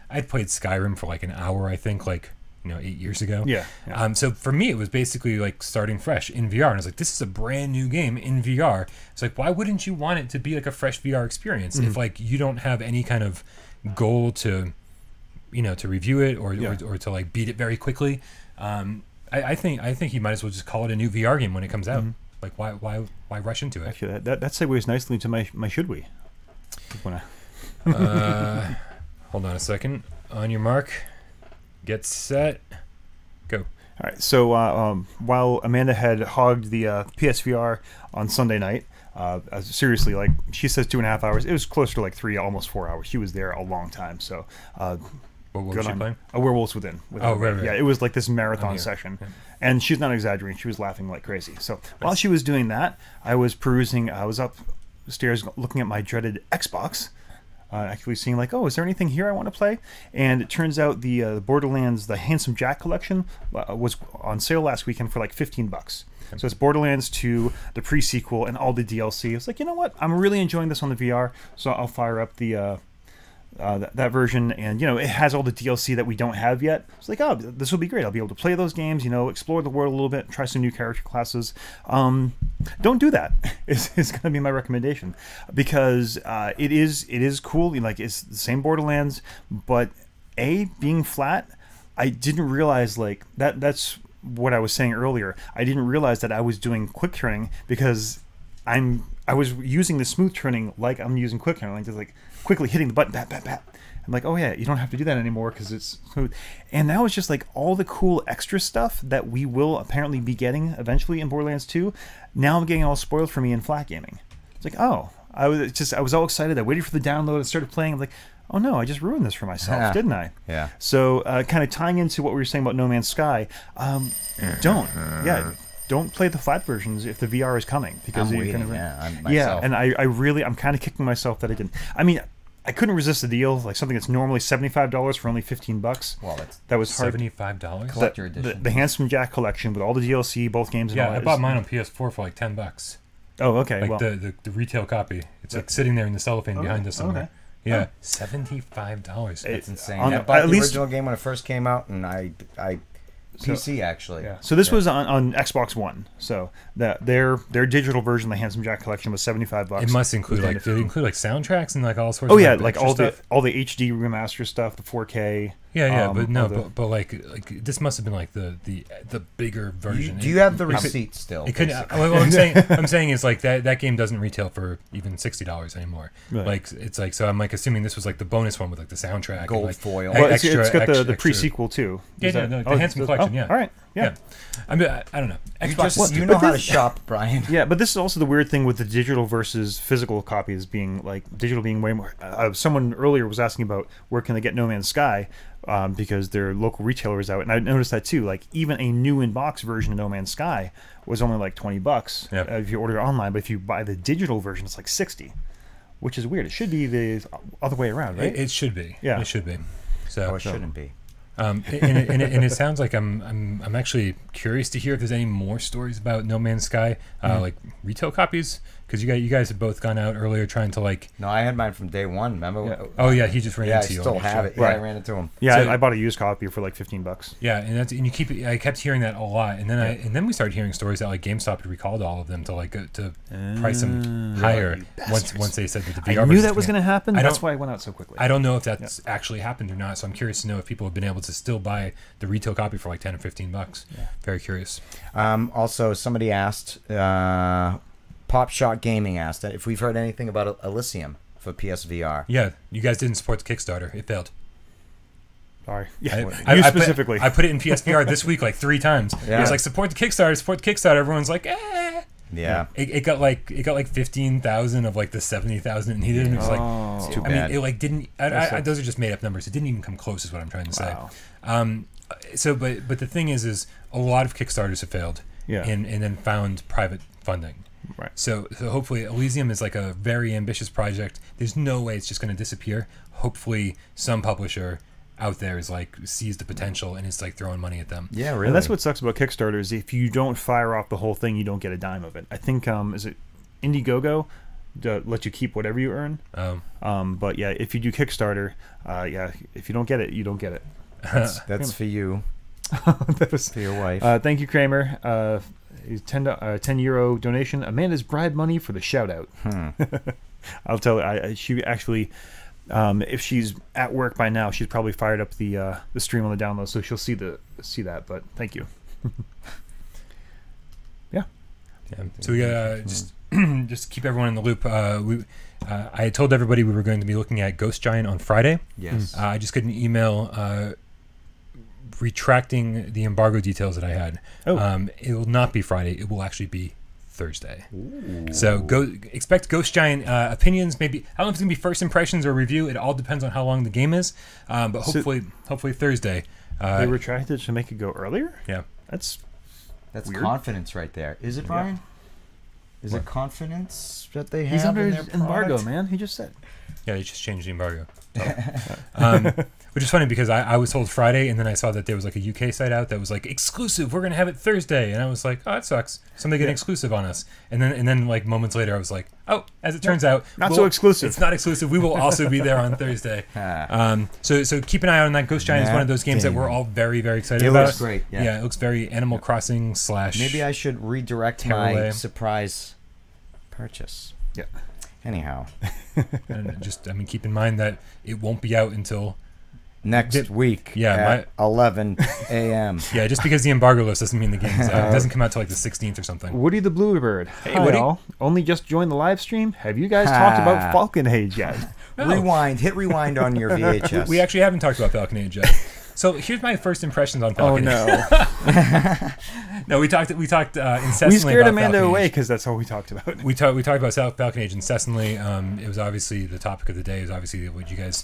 Speaker 1: I'd played Skyrim for like an hour, I think, like 8 years ago.
Speaker 3: Yeah.
Speaker 1: So for me, it was basically like starting fresh in VR, and I was like, this is a brand new game in VR. It's like, why wouldn't you want it to be like a fresh VR experience if like you don't have any kind of goal to to review it or to like beat it very quickly? I think you might as well just call it a new VR game when it comes out. Like why rush into it?
Speaker 3: Actually, that segues nicely into my should we?
Speaker 1: Hold on a second. On your mark, get set, go.
Speaker 3: All right. So while Amanda had hogged the PSVR on Sunday night, seriously, like she says 2.5 hours. It was closer to like 3, almost 4 hours. She was there a long time. So
Speaker 1: what was she playing?
Speaker 3: Werewolves Within.
Speaker 1: Right.
Speaker 3: Yeah, it was like this marathon session.
Speaker 1: Yeah.
Speaker 3: And she's not exaggerating. She was laughing like crazy. So while she was doing that, I was perusing. I was upstairs looking at my dreaded Xbox, actually seeing like, oh, is there anything here I want to play? And it turns out the Borderlands, the Handsome Jack collection, was on sale last weekend for like $15. So it's Borderlands 2, the pre-sequel, and all the DLC. It's like, you know what? I'm really enjoying this on the VR, so I'll fire up the that version, and it has all the DLC that we don't have yet. It's like, oh, this will be great. I'll be able to play those games, explore the world a little bit, try some new character classes. Don't do that. Is going to be my recommendation, because it is cool. Like, it's the same Borderlands, but being flat, I didn't realize like that. That's what I was saying earlier. I didn't realize that I was doing quick turning because I was using the smooth turning like I'm using quick turning, like just like quickly hitting the button, bat, bat, bat. I'm like, oh yeah, you don't have to do that anymore because it's smooth. And now it's just like all the cool extra stuff that we will apparently be getting eventually in Borderlands 2. Now I'm getting all spoiled for me in flat gaming. It's like, oh, I was all excited. I waited for the download and started playing. I'm like, oh no, I just ruined this for myself, didn't I?
Speaker 2: Yeah.
Speaker 3: So kind of tying into what we were saying about No Man's Sky, don't play the flat versions if the VR is coming, because
Speaker 2: I'm
Speaker 3: you're
Speaker 2: waiting,
Speaker 3: yeah, and I'm kind of kicking myself that I didn't. I mean, I couldn't resist the deal, like something that's normally $75 for only $15.
Speaker 2: Well,
Speaker 3: that was hard.
Speaker 1: $75.
Speaker 2: Collector edition.
Speaker 3: The Handsome Jack collection with all the DLC, both games. And all
Speaker 1: I bought mine on PS4 for like $10.
Speaker 3: Oh, okay.
Speaker 1: Like the retail copy. It's like sitting there in the cellophane behind us somewhere. Okay. Yeah, $75.
Speaker 2: That's insane. I bought the original game when it first came out, and I PC actually.
Speaker 3: Yeah. So this was on Xbox One. So their digital version, the Handsome Jack collection, was $75.
Speaker 1: It must include like soundtracks and like all sorts.
Speaker 3: Oh
Speaker 1: of
Speaker 3: yeah, like all
Speaker 1: stuff.
Speaker 3: the HD remaster stuff, the 4K.
Speaker 1: Yeah, but like this must have been like the bigger version.
Speaker 2: Do you have the receipt still?
Speaker 1: It could. I'm saying is like that game doesn't retail for even $60 anymore. Right. Like it's like, so I'm like assuming this was like the bonus one with like the soundtrack,
Speaker 2: gold
Speaker 1: and like
Speaker 2: foil.
Speaker 3: Well, it's got the pre-sequel too.
Speaker 1: Yeah, the Handsome collection. Yeah.
Speaker 3: All right. Yeah.
Speaker 1: I mean, I don't know.
Speaker 2: Xbox, you know how to shop, Brian.
Speaker 3: Yeah, but this is also the weird thing with the digital versus physical copies being like digital being way more. Someone earlier was asking about where can they get No Man's Sky, because their local retailer is out, and I noticed that too. Like even a new in-box version of No Man's Sky was only like $20 if you order it online, but if you buy the digital version, it's like $60, which is weird. It should be the other way around, right?
Speaker 1: It should be. Yeah, it should be. So
Speaker 2: it shouldn't be.
Speaker 1: And it sounds like I'm actually curious to hear if there's any more stories about No Man's Sky, like retail copies, because you guys have both gone out earlier trying to like.
Speaker 2: No, I had mine from day one. Remember?
Speaker 1: Yeah. Oh yeah, he just ran into you.
Speaker 2: I still have it. Yeah, I ran into him.
Speaker 3: Yeah, so, I bought a used copy for like $15.
Speaker 1: Yeah, and I kept hearing that a lot, and then we started hearing stories that like GameStop had recalled all of them to like to price them higher once they said that the VR.
Speaker 3: I knew that was going to happen. That's why I went out so quickly.
Speaker 1: I don't know if that's actually happened or not, so I'm curious to know if people have been able to still buy the retail copy for like $10 or $15. Yeah. Very curious.
Speaker 2: Also, somebody asked, Pop Shot Gaming asked that if we've heard anything about Elysium for PSVR.
Speaker 1: Yeah, you guys didn't support the Kickstarter. It failed.
Speaker 3: Sorry. Yeah,
Speaker 1: you
Speaker 3: specifically.
Speaker 1: I put it in PSVR this week like 3 times. Yeah. It was like support the Kickstarter. Everyone's like, eh.
Speaker 2: Yeah.
Speaker 1: It got like 15,000 of like the 70,000 it needed, and it was like,
Speaker 2: it's too bad.
Speaker 1: Mean, it like didn't. Those are just made up numbers. It didn't even come close, is what I'm trying to say.
Speaker 3: Wow.
Speaker 1: So, but the thing is a lot of Kickstarters have failed, and then found private funding.
Speaker 3: Right.
Speaker 1: So hopefully Elysium is like a very ambitious project. There's no way it's just going to disappear. Hopefully some publisher out there is like sees the potential and it's like throwing money at them.
Speaker 2: Yeah, really.
Speaker 3: And that's what sucks about Kickstarter is if you don't fire off the whole thing, you don't get a dime of it. I think is it Indiegogo let you keep whatever you earn. But yeah, if you do Kickstarter, if you don't get it, you don't get it.
Speaker 2: That's for you.
Speaker 3: That was
Speaker 2: for your wife.
Speaker 3: Thank you, Kramer. €10 donation. Amanda's bribe money for the shout out. I'll tell her. She actually, if she's at work by now, she's probably fired up the stream on the download, so she'll see that. But thank you. Yeah.
Speaker 1: So we just keep everyone in the loop. I had told everybody we were going to be looking at Ghost Giant on Friday.
Speaker 2: Yes.
Speaker 1: I just got an email retracting the embargo details that I had. It will not be Friday. It will actually be Thursday. Ooh. So expect Ghost Giant opinions. Maybe I don't know if it's gonna be first impressions or review. It all depends on how long the game is. But hopefully Thursday.
Speaker 3: They retracted to make it go earlier.
Speaker 1: Yeah.
Speaker 3: That's weird.
Speaker 2: Confidence right there. Is it, Brian? Is it confidence that they have?
Speaker 3: He's under
Speaker 2: in their
Speaker 3: embargo,
Speaker 2: product?
Speaker 3: man. He just said.
Speaker 1: Yeah, they just changed the embargo. Which is funny because I was told Friday, and then I saw that there was like a UK site out that was like exclusive. We're gonna have it Thursday, and I was like, oh, that sucks. Somebody get exclusive on us. And then like moments later, I was like, oh, as it turns out,
Speaker 3: not so exclusive.
Speaker 1: It's not exclusive. We will also be there on Thursday. So keep an eye out on that. Ghost Giant is one of those games that we're all very, very excited about.
Speaker 2: It looks great.
Speaker 1: Yeah, it looks very Animal Crossing /
Speaker 2: Maybe I should redirect my surprise purchase.
Speaker 3: Yeah.
Speaker 2: Anyhow.
Speaker 1: And just keep in mind that it won't be out until
Speaker 2: next week.
Speaker 1: Yeah,
Speaker 2: at 11 a.m.
Speaker 1: Yeah, just because the embargo list doesn't mean the game's out. It doesn't come out till like the 16th or something.
Speaker 3: Woody the Bluebird.
Speaker 1: Hey,
Speaker 3: hi
Speaker 1: Woody.
Speaker 3: All. Only just joined the live stream. Have you guys talked about Falcon Age yet?
Speaker 2: No. Rewind. Hit rewind on your VHS.
Speaker 1: We actually haven't talked about Falcon Age yet. So here's my first impressions on Falcon Age.
Speaker 3: Oh no.
Speaker 1: No, we talked incessantly.
Speaker 3: We scared
Speaker 1: about
Speaker 3: Amanda
Speaker 1: Falcon
Speaker 3: away
Speaker 1: Age.
Speaker 3: because that's all we talked about.
Speaker 1: We talked about Falcon Age incessantly. It was obviously the topic of the day. It was obviously what you guys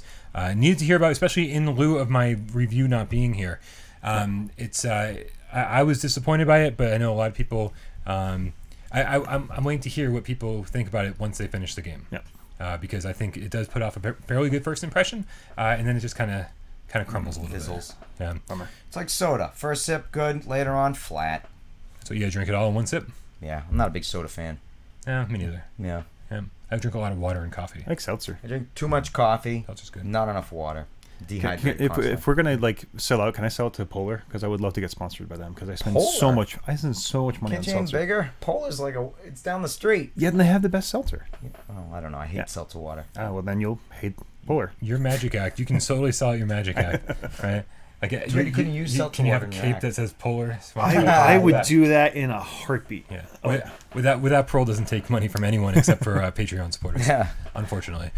Speaker 1: needed to hear about, especially in lieu of my review not being here. I was disappointed by it, but I know a lot of people. I'm waiting to hear what people think about it once they finish the game.
Speaker 3: Yeah.
Speaker 1: Because I think it does put off a fairly good first impression, and then it just kind of crumbles a little
Speaker 2: Fizzles.
Speaker 1: bit. Yeah.
Speaker 2: Bummer. It's like soda. First sip, good. Later on, flat.
Speaker 1: So you drink it all in one sip?
Speaker 2: Yeah, I'm not a big soda fan.
Speaker 1: Yeah, me neither.
Speaker 2: Yeah.
Speaker 1: I drink a lot of water and coffee.
Speaker 3: I like seltzer.
Speaker 2: I drink too much coffee.
Speaker 1: Seltzer's good.
Speaker 2: Not enough water. Dehydrated.
Speaker 3: If we're gonna sell out, can I sell it to Polar? Because I would love to get sponsored by them. Because I spend
Speaker 2: Polar?
Speaker 3: so much. money
Speaker 2: Can't
Speaker 3: on
Speaker 2: you aim
Speaker 3: seltzer.
Speaker 2: bigger? Polar's it's down the street.
Speaker 3: Yeah, and they have the best seltzer.
Speaker 2: Oh, I don't know. I hate seltzer water.
Speaker 3: Well, then you'll hate Polar.
Speaker 1: Your magic act. You can totally sell out your magic act, right? Like,
Speaker 2: Can you
Speaker 1: have a cape that says Polar?
Speaker 3: I would do that in a heartbeat.
Speaker 1: Yeah. Without Parole doesn't take money from anyone except for Patreon supporters.
Speaker 2: Yeah.
Speaker 1: Unfortunately.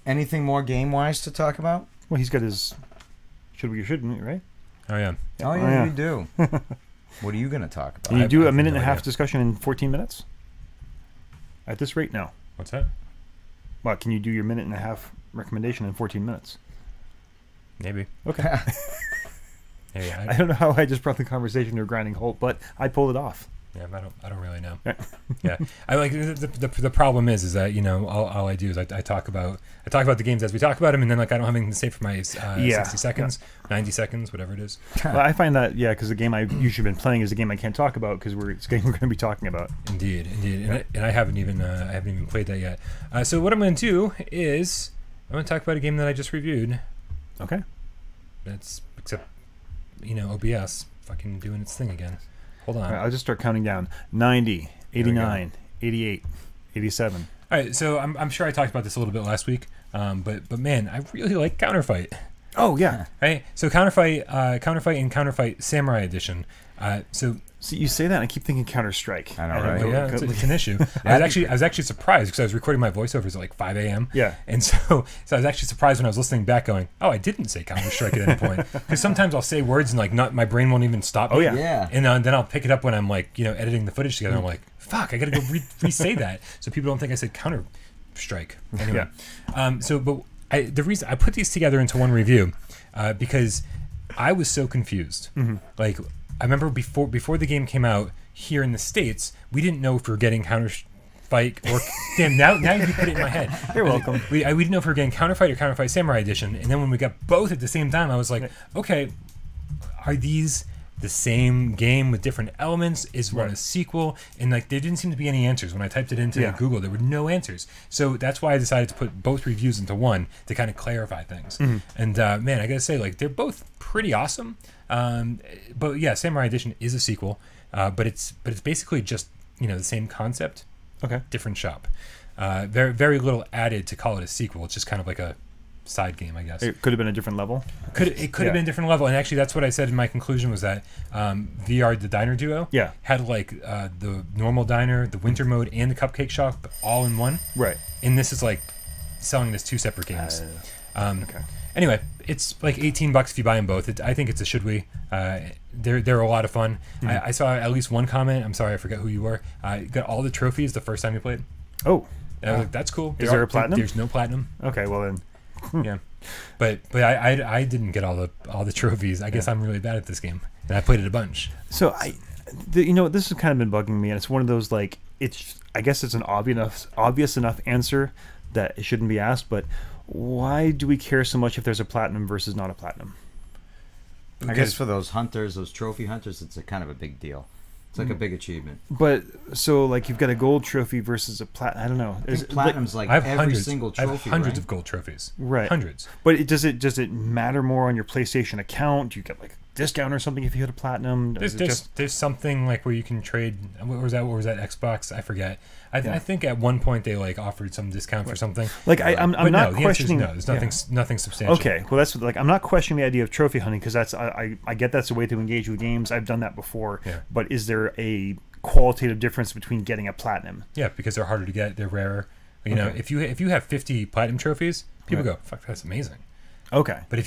Speaker 2: Anything more game wise to talk about?
Speaker 3: Well, he's got his should we or shouldn't we, right?
Speaker 1: Oh yeah.
Speaker 2: Oh yeah, you do. What are you going to talk about?
Speaker 3: Can you do
Speaker 1: I
Speaker 3: a minute and
Speaker 1: no
Speaker 3: a half
Speaker 1: idea.
Speaker 3: discussion in 14 minutes? At this rate, no.
Speaker 1: What's that?
Speaker 3: Well, can you do your minute and a half recommendation in 14 minutes?
Speaker 1: Maybe.
Speaker 3: Okay.
Speaker 1: Hey,
Speaker 3: I don't know how I just brought the conversation to a grinding halt, but I pulled it off.
Speaker 1: Yeah, I don't really know. Yeah, I like the problem is that all I do is I talk about the games as we talk about them, and then I don't have anything to say for my 60 seconds, 90 seconds, whatever it is.
Speaker 3: Well, I find that because the game I've usually been playing is a game I can't talk about because it's a game we're going to be talking about.
Speaker 1: Indeed, and I haven't even played that yet. So what I'm going to do is I'm going to talk about a game that I just reviewed.
Speaker 3: Okay.
Speaker 1: That's except OBS fucking doing its thing again. Hold on.
Speaker 3: All right, I'll just start counting down. 90, 89, 88, 87.
Speaker 1: All right, so I'm sure I talked about this a little bit last week, but man, I really like Counterfight.
Speaker 3: Oh yeah.
Speaker 1: Right. So Counterfight and Counterfight Samurai Edition. So
Speaker 3: you say that, and I keep thinking Counter-Strike.
Speaker 2: I know, right?
Speaker 1: Well, yeah, it's an issue. I was actually surprised because I was recording my voiceovers at like 5 a.m.
Speaker 3: Yeah.
Speaker 1: And so I was actually surprised when I was listening back, going, "Oh, I didn't say Counter-Strike at any point." Because sometimes I'll say words and my brain won't even stop.
Speaker 3: Oh
Speaker 1: me.
Speaker 3: yeah.
Speaker 1: And then I'll pick it up when I'm editing the footage together. I'm like, "Fuck, I gotta go re-say that so people don't think I said Counter-Strike." Anyway.
Speaker 3: Yeah.
Speaker 1: The reason I put these together into one review because I was so confused.
Speaker 3: Mm-hmm.
Speaker 1: Like I remember before the game came out here in the States, we didn't know if we were getting fight or damn now you put it in my head.
Speaker 3: You're welcome.
Speaker 1: We didn't know if we were getting Counterfight or Counterfight Samurai Edition, and then when we got both at the same time, I was like, okay, are these the same game with different elements? Is one a sequel? And like there didn't seem to be any answers when I typed it into Google. There were no answers, so that's why I decided to put both reviews into one to kind of clarify things. And man, I gotta say, like they're both pretty awesome. But yeah, Samurai Edition is a sequel, but it's basically just the same concept.
Speaker 3: Okay.
Speaker 1: Different shop. Very, very little added to call it a sequel. It's just kind of like a side game, I guess.
Speaker 3: It could have been a different level.
Speaker 1: It could have been a different level, and actually, that's what I said in my conclusion was that VR the Diner Duo had like the normal diner, the winter mode, and the cupcake shop all in one.
Speaker 3: Right. And
Speaker 1: this is like selling it as two separate games.
Speaker 3: Okay.
Speaker 1: Anyway, it's like $18 if you buy them both. I think it's a should we. They're a lot of fun. I saw at least one comment. I'm sorry, I forget who you were. Got all the trophies the first time you played.
Speaker 3: Oh,
Speaker 1: and I was like, that's cool.
Speaker 3: Is there a platinum?
Speaker 1: There's no platinum.
Speaker 3: Okay, well then.
Speaker 1: Yeah, but I didn't get all the trophies. I guess I'm really bad at this game, and I played it a bunch.
Speaker 3: So this has kind of been bugging me, and it's one of those like I guess it's an obvious enough answer that it shouldn't be asked, but why do we care so much if there's a platinum versus not a platinum?
Speaker 2: I guess for those hunters, those trophy hunters, it's a kind of a big deal. It's like a big achievement.
Speaker 3: But so like you've got a gold trophy versus a platinum. I don't know.
Speaker 2: I think platinum's like every single trophy.
Speaker 1: I have hundreds of gold trophies.
Speaker 3: Right.
Speaker 1: Hundreds.
Speaker 3: But does it matter more on your PlayStation account? Do you get like a discount or something if you hit a platinum?
Speaker 1: There's something like where you can trade. What was that Xbox? I forget. I think at one point they like offered some discount for something.
Speaker 3: Like I'm not questioning.
Speaker 1: No, there's nothing substantial.
Speaker 3: Okay, well that's like I'm not questioning the idea of trophy hunting because that's I get that's a way to engage with games. I've done that before.
Speaker 1: Yeah.
Speaker 3: But is there a qualitative difference between getting a platinum?
Speaker 1: Yeah, because they're harder to get. They're rarer. You know, if you have 50 platinum trophies, people go, "Fuck, that's amazing."
Speaker 3: Okay.
Speaker 1: But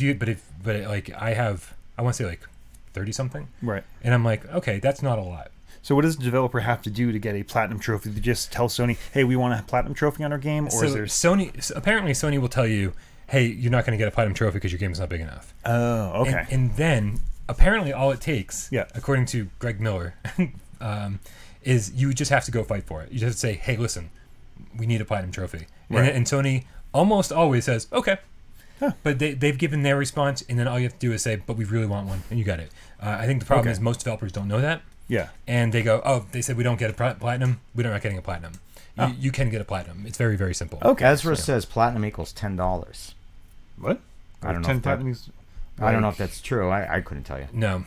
Speaker 1: like I want to say like 30 something.
Speaker 3: Right.
Speaker 1: And I'm like, okay, that's not a lot.
Speaker 3: So what does the developer have to do to get a platinum trophy? To just tell Sony, hey, we want a platinum trophy on our game? Or is there
Speaker 1: apparently Sony will tell you, hey, you're not going to get a platinum trophy because your game's not big enough.
Speaker 3: Oh, okay.
Speaker 1: And then apparently all it takes, according to Greg Miller, is you just have to go fight for it. You just have to say, hey, listen, we need a platinum trophy. Right. And Sony almost always says, okay. Huh. But they've given their response, and then all you have to do is say, but we really want one, and you got it. I think the problem is most developers don't know that.
Speaker 3: Yeah.
Speaker 1: And they go, oh, they said we don't get a platinum. We're not getting a platinum. You can get a platinum. It's very, very simple.
Speaker 2: Okay. Ezra says platinum equals $10.
Speaker 3: What?
Speaker 2: I don't know. I don't know if that's true. I couldn't tell you.
Speaker 1: No.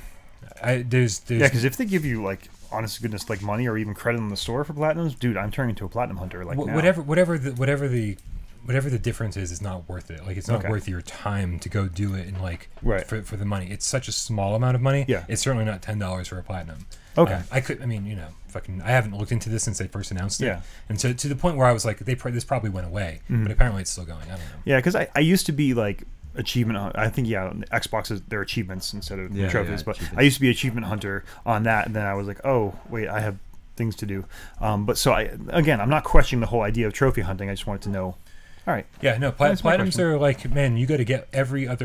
Speaker 1: There's
Speaker 3: because if they give you like honest to goodness like money or even credit in the store for platinums, dude, I'm turning into a platinum hunter like now.
Speaker 1: Whatever the difference is not worth it. Like it's not worth your time to go do it and like for the money. It's such a small amount of money.
Speaker 3: Yeah.
Speaker 1: It's certainly not $10 for a platinum.
Speaker 3: Okay.
Speaker 1: I haven't looked into this since they first announced it. Yeah. And so to the point where I was like, this probably went away, but apparently it's still going. I don't know.
Speaker 3: Yeah, because I used to be like achievement. I think Xbox is their achievements instead of trophies. But I used to be achievement hunter on that, and then I was like, oh wait, I have things to do. But so I'm not questioning the whole idea of trophy hunting. I just wanted to know. All right.
Speaker 1: Yeah, no, platinums are like, man, you got to get every other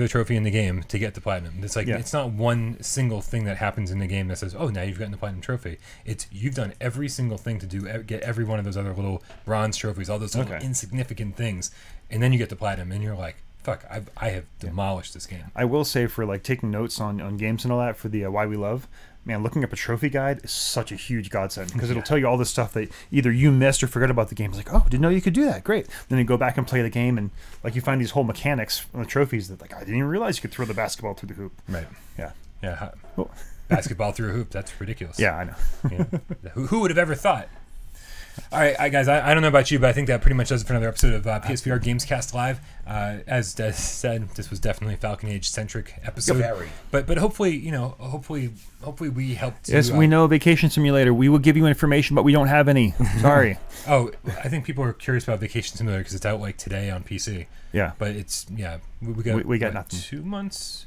Speaker 1: trophy in the game to get the platinum. It's like it's not one single thing that happens in the game that says, "Oh, now you've gotten the platinum trophy." It's you've done every single thing to get every one of those other little bronze trophies, all those little insignificant things, and then you get the platinum, and you're like, "Fuck, I have demolished this game."
Speaker 3: I will say for like taking notes on games and all that for the Why We Love. Man, looking up a trophy guide is such a huge godsend because it'll tell you all this stuff that either you missed or forgot about the game. It's like, oh, didn't know you could do that. Great. Then you go back and play the game, and like you find these whole mechanics on the trophies that like I didn't even realize you could throw the basketball through the hoop.
Speaker 1: Right.
Speaker 3: Yeah.
Speaker 1: Yeah.
Speaker 3: Oh.
Speaker 1: Basketball through a hoop. That's ridiculous.
Speaker 3: Yeah, I know.
Speaker 1: Who would have ever thought? All right, guys, I don't know about you, but I think that pretty much does it for another episode of PSVR Gamescast Live. As Des said, this was definitely a Falcon Age-centric episode.
Speaker 2: Very.
Speaker 1: But hopefully we helped.
Speaker 3: Yes, we know Vacation Simulator. We will give you information, but we don't have any. Sorry.
Speaker 1: Oh, I think people are curious about Vacation Simulator because it's out like today on PC.
Speaker 3: Yeah.
Speaker 1: But we got nothing. 2 months.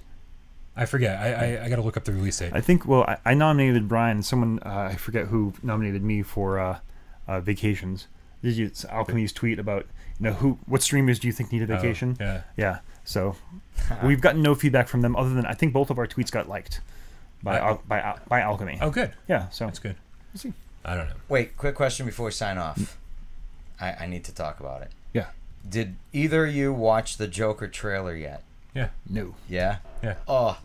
Speaker 1: I forget. I got to look up the release date.
Speaker 3: I think. Well, I nominated Brian. Someone I forget who nominated me for. Vacations. It's Alchemy's tweet about what streamers do you think need a vacation? Yeah. So we've gotten no feedback from them other than I think both of our tweets got liked by Alchemy.
Speaker 1: Oh, good.
Speaker 3: Yeah. So
Speaker 1: that's good.
Speaker 3: We'll see.
Speaker 1: I don't know.
Speaker 2: Wait, quick question before we sign off. I need to talk about it.
Speaker 3: Yeah.
Speaker 2: Did either of you watch the Joker trailer yet?
Speaker 1: Yeah.
Speaker 3: No.
Speaker 2: Yeah?
Speaker 1: Yeah.
Speaker 2: Oh,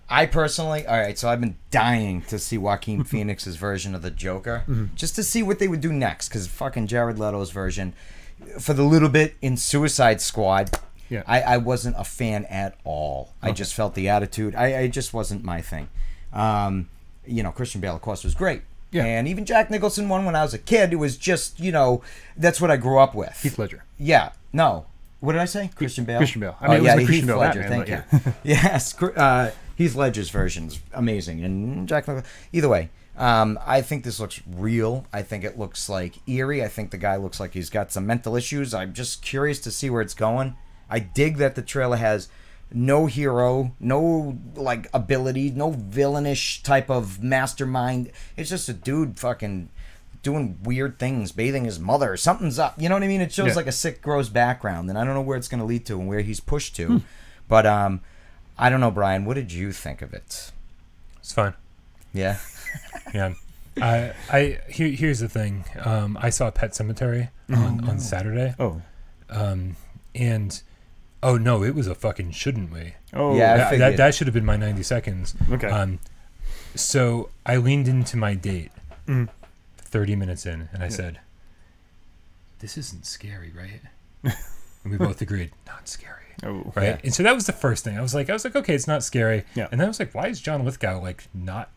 Speaker 2: I personally, all right, so I've been dying to see Joaquin Phoenix's version of the Joker, just to see what they would do next, because fucking Jared Leto's version, for the little bit in Suicide Squad,
Speaker 3: Yeah.
Speaker 2: I wasn't a fan at all. I just felt the attitude. I just wasn't my thing. Christian Bale, of course, was great.
Speaker 3: Yeah.
Speaker 2: And even Jack Nicholson one when I was a kid, it was just, that's what I grew up with.
Speaker 3: Heath Ledger.
Speaker 2: Yeah. No. What did I say? Christian Bale?
Speaker 3: Christian Bale.
Speaker 2: I mean, yeah,
Speaker 3: Christian
Speaker 2: Heath
Speaker 3: Bale
Speaker 2: Ledger,
Speaker 3: Batman,
Speaker 2: thank you. Yes. Heath Ledger's version's amazing. And Jack Nicholson. Either way, I think this looks real. I think it looks like eerie. I think the guy looks like he's got some mental issues. I'm just curious to see where it's going. I dig that the trailer has no hero, no ability, no villainish type of mastermind. It's just a dude fucking doing weird things, bathing his mother. Something's up. You know what I mean? It shows like a sick, gross background, and I don't know where it's going to lead to and where he's pushed to. But I don't know, Brian. What did you think of it?
Speaker 1: It's fine.
Speaker 2: Yeah.
Speaker 1: Yeah. Here's the thing. I saw Pet Sematary on Saturday.
Speaker 3: Oh.
Speaker 1: And oh no, it was a fucking shouldn't we?
Speaker 3: Oh.
Speaker 2: Yeah.
Speaker 1: That should have been my 90 seconds.
Speaker 3: Okay.
Speaker 1: So I leaned into my date 30 minutes in, and I said, "This isn't scary, right?" And we both agreed, not scary.
Speaker 3: Oh.
Speaker 1: Right.
Speaker 2: Yeah.
Speaker 1: And so that was the first thing. I was like, okay, it's not scary.
Speaker 3: Yeah.
Speaker 1: And then I was like, why is John Lithgow not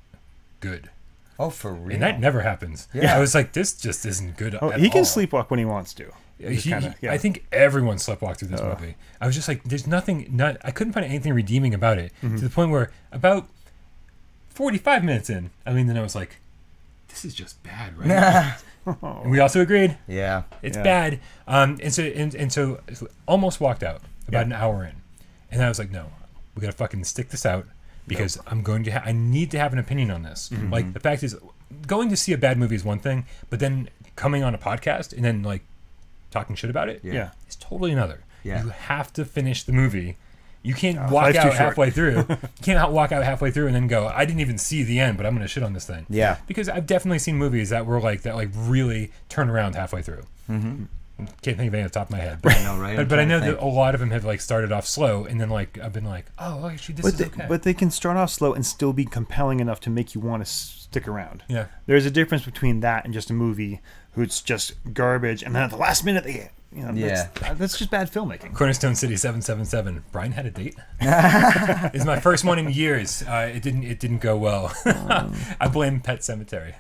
Speaker 1: good?
Speaker 2: Oh, for real?
Speaker 1: And that never happens.
Speaker 2: Yeah.
Speaker 1: I was like, this just isn't good at
Speaker 3: He can
Speaker 1: all.
Speaker 3: sleepwalk when he wants to.
Speaker 1: I think everyone sleptwalked through this movie. I was just like, there's nothing. I couldn't find anything redeeming about it, to the point where about 45 minutes in, I was like, this is just bad, right? And we also agreed.
Speaker 2: Yeah.
Speaker 1: It's bad. And so almost walked out about an hour in, and I was like, no, we gotta fucking stick this out, because I'm going to. I need to have an opinion on this. Like, the fact is, going to see a bad movie is one thing, but then coming on a podcast and then talking shit about it, is totally another.
Speaker 2: Yeah.
Speaker 1: You have to finish the movie. You can't walk
Speaker 3: life's
Speaker 1: out
Speaker 3: too short.
Speaker 1: halfway through. You can't walk out halfway through and then go, I didn't even see the end, but I'm going to shit on this thing.
Speaker 2: Yeah.
Speaker 1: Because I've definitely seen movies that were really turn around halfway through. Can't think of any off the top of my head. But,
Speaker 2: I know, right?
Speaker 1: but I know that a lot of them have started off slow, and then I've been like, oh, actually this is okay.
Speaker 3: But they can start off slow and still be compelling enough to make you want to stick around.
Speaker 1: Yeah.
Speaker 3: There's a difference between that and just a movie who's just garbage, and then at the last minute that's just bad filmmaking.
Speaker 1: Cornerstone City 777. Brian had a date. It's my first one in years. It didn't go well. I blame Pet Sematary.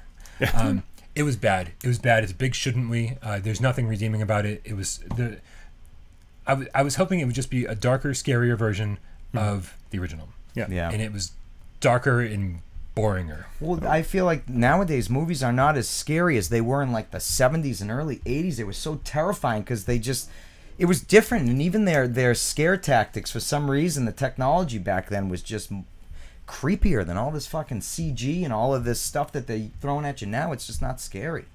Speaker 1: It was bad. It's a big shouldn't we. There's nothing redeeming about it. It was I was hoping it would just be a darker, scarier version of the original.
Speaker 2: Yeah.
Speaker 1: And it was darker and boringer.
Speaker 2: Well, I feel like nowadays movies are not as scary as they were in the 70s and early 80s. It was so terrifying because it was different, and even their scare tactics, for some reason, the technology back then was just creepier than all this fucking CG and all of this stuff that they're throwing at you now. It's just not scary.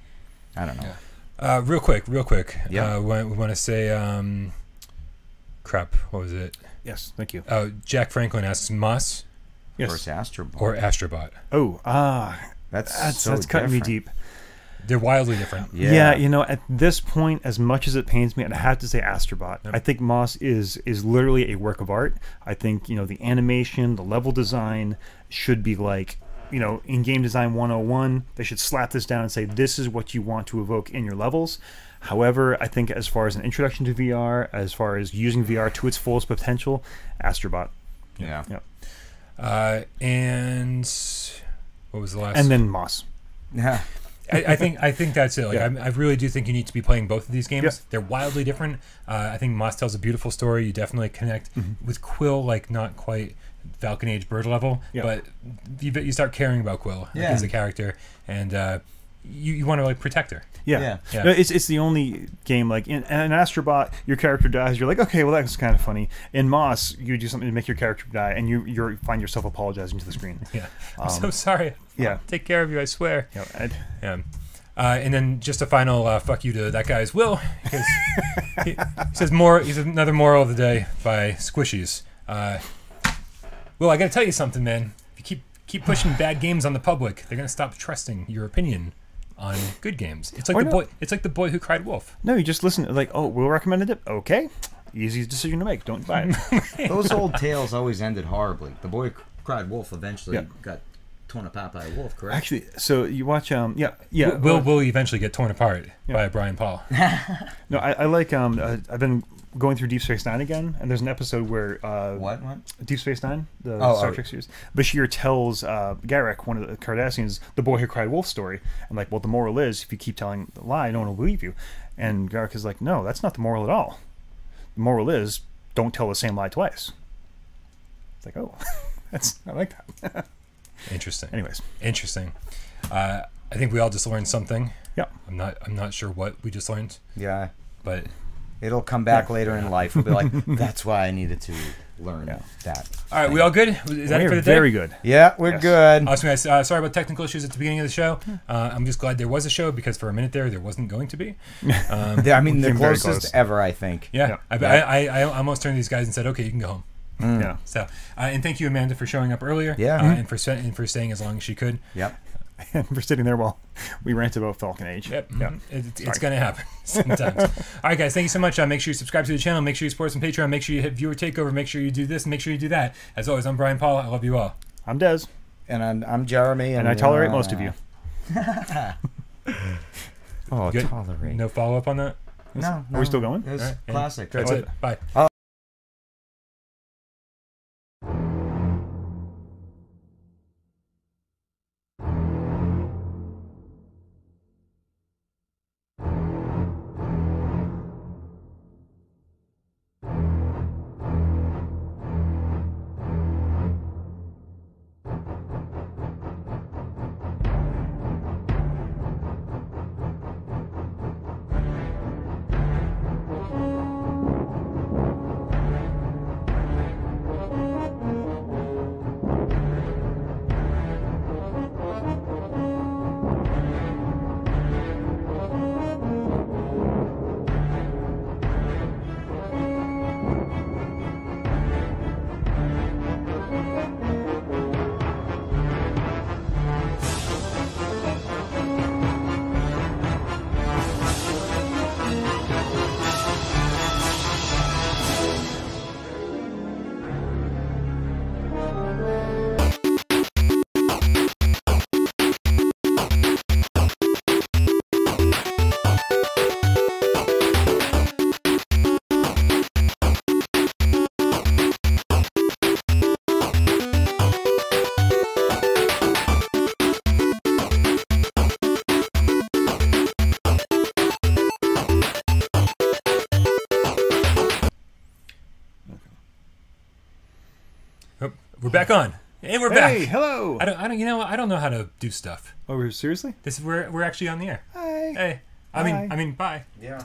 Speaker 2: I don't know.
Speaker 1: Real quick.
Speaker 2: Yeah.
Speaker 1: We want to say, crap, what was it?
Speaker 3: Yes, thank you.
Speaker 1: Jack Franklin asks Moss
Speaker 3: Yes.
Speaker 2: Versus Astrobot.
Speaker 1: or Astrobot.
Speaker 3: Oh,
Speaker 2: That's
Speaker 3: cutting me
Speaker 2: different.
Speaker 3: deep.
Speaker 1: They're wildly different.
Speaker 2: Yeah.
Speaker 3: At this point, as much as it pains me, I'd have to say Astrobot.
Speaker 1: Yep.
Speaker 3: I think Moss is literally a work of art. I think, the animation, the level design should be in game design 101. They should slap this down and say, this is what you want to evoke in your levels. However, I think as far as an introduction to VR, as far as using VR to its fullest potential, Astrobot.
Speaker 2: Yeah.
Speaker 1: And what was the last?
Speaker 3: And then Moss.
Speaker 2: Yeah.
Speaker 1: I think that's it. I really do think you need to be playing both of these games.
Speaker 3: Yeah.
Speaker 1: They're wildly different. I think Moss tells a beautiful story. You definitely connect with Quill, not quite Falcon Age Bird level, but you start caring about Quill as a character, and you want to protect her.
Speaker 3: Yeah.
Speaker 1: Yeah.
Speaker 3: No, it's the only game in Astrobot, your character dies. You're like, okay, well that's kind of funny. In Moss, you do something to make your character die, and you find yourself apologizing to the screen.
Speaker 1: Yeah, I'm so sorry.
Speaker 3: Yeah,
Speaker 1: take care of you, I swear.
Speaker 3: Yeah.
Speaker 1: And then just a final fuck you to that guy's Will, because he says more. He's another moral of the day by Squishies. Will, I got to tell you something, man. If you keep pushing bad games on the public, they're gonna stop trusting your opinion. on good games. It's like
Speaker 3: Or
Speaker 1: the
Speaker 3: no.
Speaker 1: boy. It's like the boy who cried wolf.
Speaker 3: No, you just listen. Like, oh, Will recommended it. Okay, easy decision to make. Don't buy it.
Speaker 2: Those old tales always ended horribly. The boy cried wolf eventually
Speaker 3: Yeah.
Speaker 2: got torn apart by a wolf, correct?
Speaker 3: Actually, so you watch. Yeah.
Speaker 1: Will eventually get torn apart by Brian Paul.
Speaker 3: No, I like. I've been going through Deep Space Nine again, and there's an episode where
Speaker 2: What?
Speaker 3: Deep Space Nine, the
Speaker 2: Oh,
Speaker 3: Star Trek series. Bashir tells Garrick, one of the Cardassians, the boy who cried wolf story, and like, well, the moral is, if you keep telling the lie, no one will believe you. And Garrick is like, no, that's not the moral at all. The moral is, don't tell the same lie twice. It's like, oh, I like that.
Speaker 1: Interesting.
Speaker 3: Anyways,
Speaker 1: Interesting. I think we all just learned something.
Speaker 3: yeah.
Speaker 1: I'm not sure what we just learned,
Speaker 2: Yeah.
Speaker 1: but
Speaker 2: It'll come back later in life. We'll be like, that's why I needed to learn that.
Speaker 1: all right, we all good? Is that it for the day?
Speaker 3: Very good.
Speaker 2: Yeah, we're good.
Speaker 1: Awesome, guys. Sorry about technical issues at the beginning of the show. I'm just glad there was a show because for a minute there wasn't going to be.
Speaker 2: I mean, the
Speaker 3: Came very
Speaker 2: closest
Speaker 3: close.
Speaker 2: ever, I think.
Speaker 1: Yeah, I almost turned to these guys and said, "Okay, you can go home."
Speaker 3: Yeah.
Speaker 1: So, and thank you, Amanda, for showing up earlier.
Speaker 2: Yeah.
Speaker 1: And for staying as long as she could.
Speaker 2: Yep.
Speaker 3: And we're sitting there while we rant about Falcon Age.
Speaker 1: Yep.
Speaker 3: Yeah.
Speaker 1: It's going to happen sometimes. All right, guys. Thank you so much. Make sure you subscribe to the channel. Make sure you support us on Patreon. Make sure you hit viewer takeover. Make sure you do this. And make sure you do that. As always, I'm Brian Paul. I love you all.
Speaker 3: I'm Des.
Speaker 2: And I'm Jeremy.
Speaker 3: And I tolerate most of you.
Speaker 2: Oh,
Speaker 1: Good.
Speaker 2: tolerate.
Speaker 1: No follow up on that.
Speaker 2: No.
Speaker 3: Are we still going?
Speaker 2: It was
Speaker 1: All right.
Speaker 2: classic.
Speaker 1: That's it. Bye. We're back on, and we're
Speaker 3: Hey,
Speaker 1: back.
Speaker 3: hello.
Speaker 1: I don't. You know, I don't know how to do stuff.
Speaker 3: Oh, seriously?
Speaker 1: This is we're actually on the air.
Speaker 3: Hi.
Speaker 1: Hey, I mean, bye.
Speaker 2: Yeah.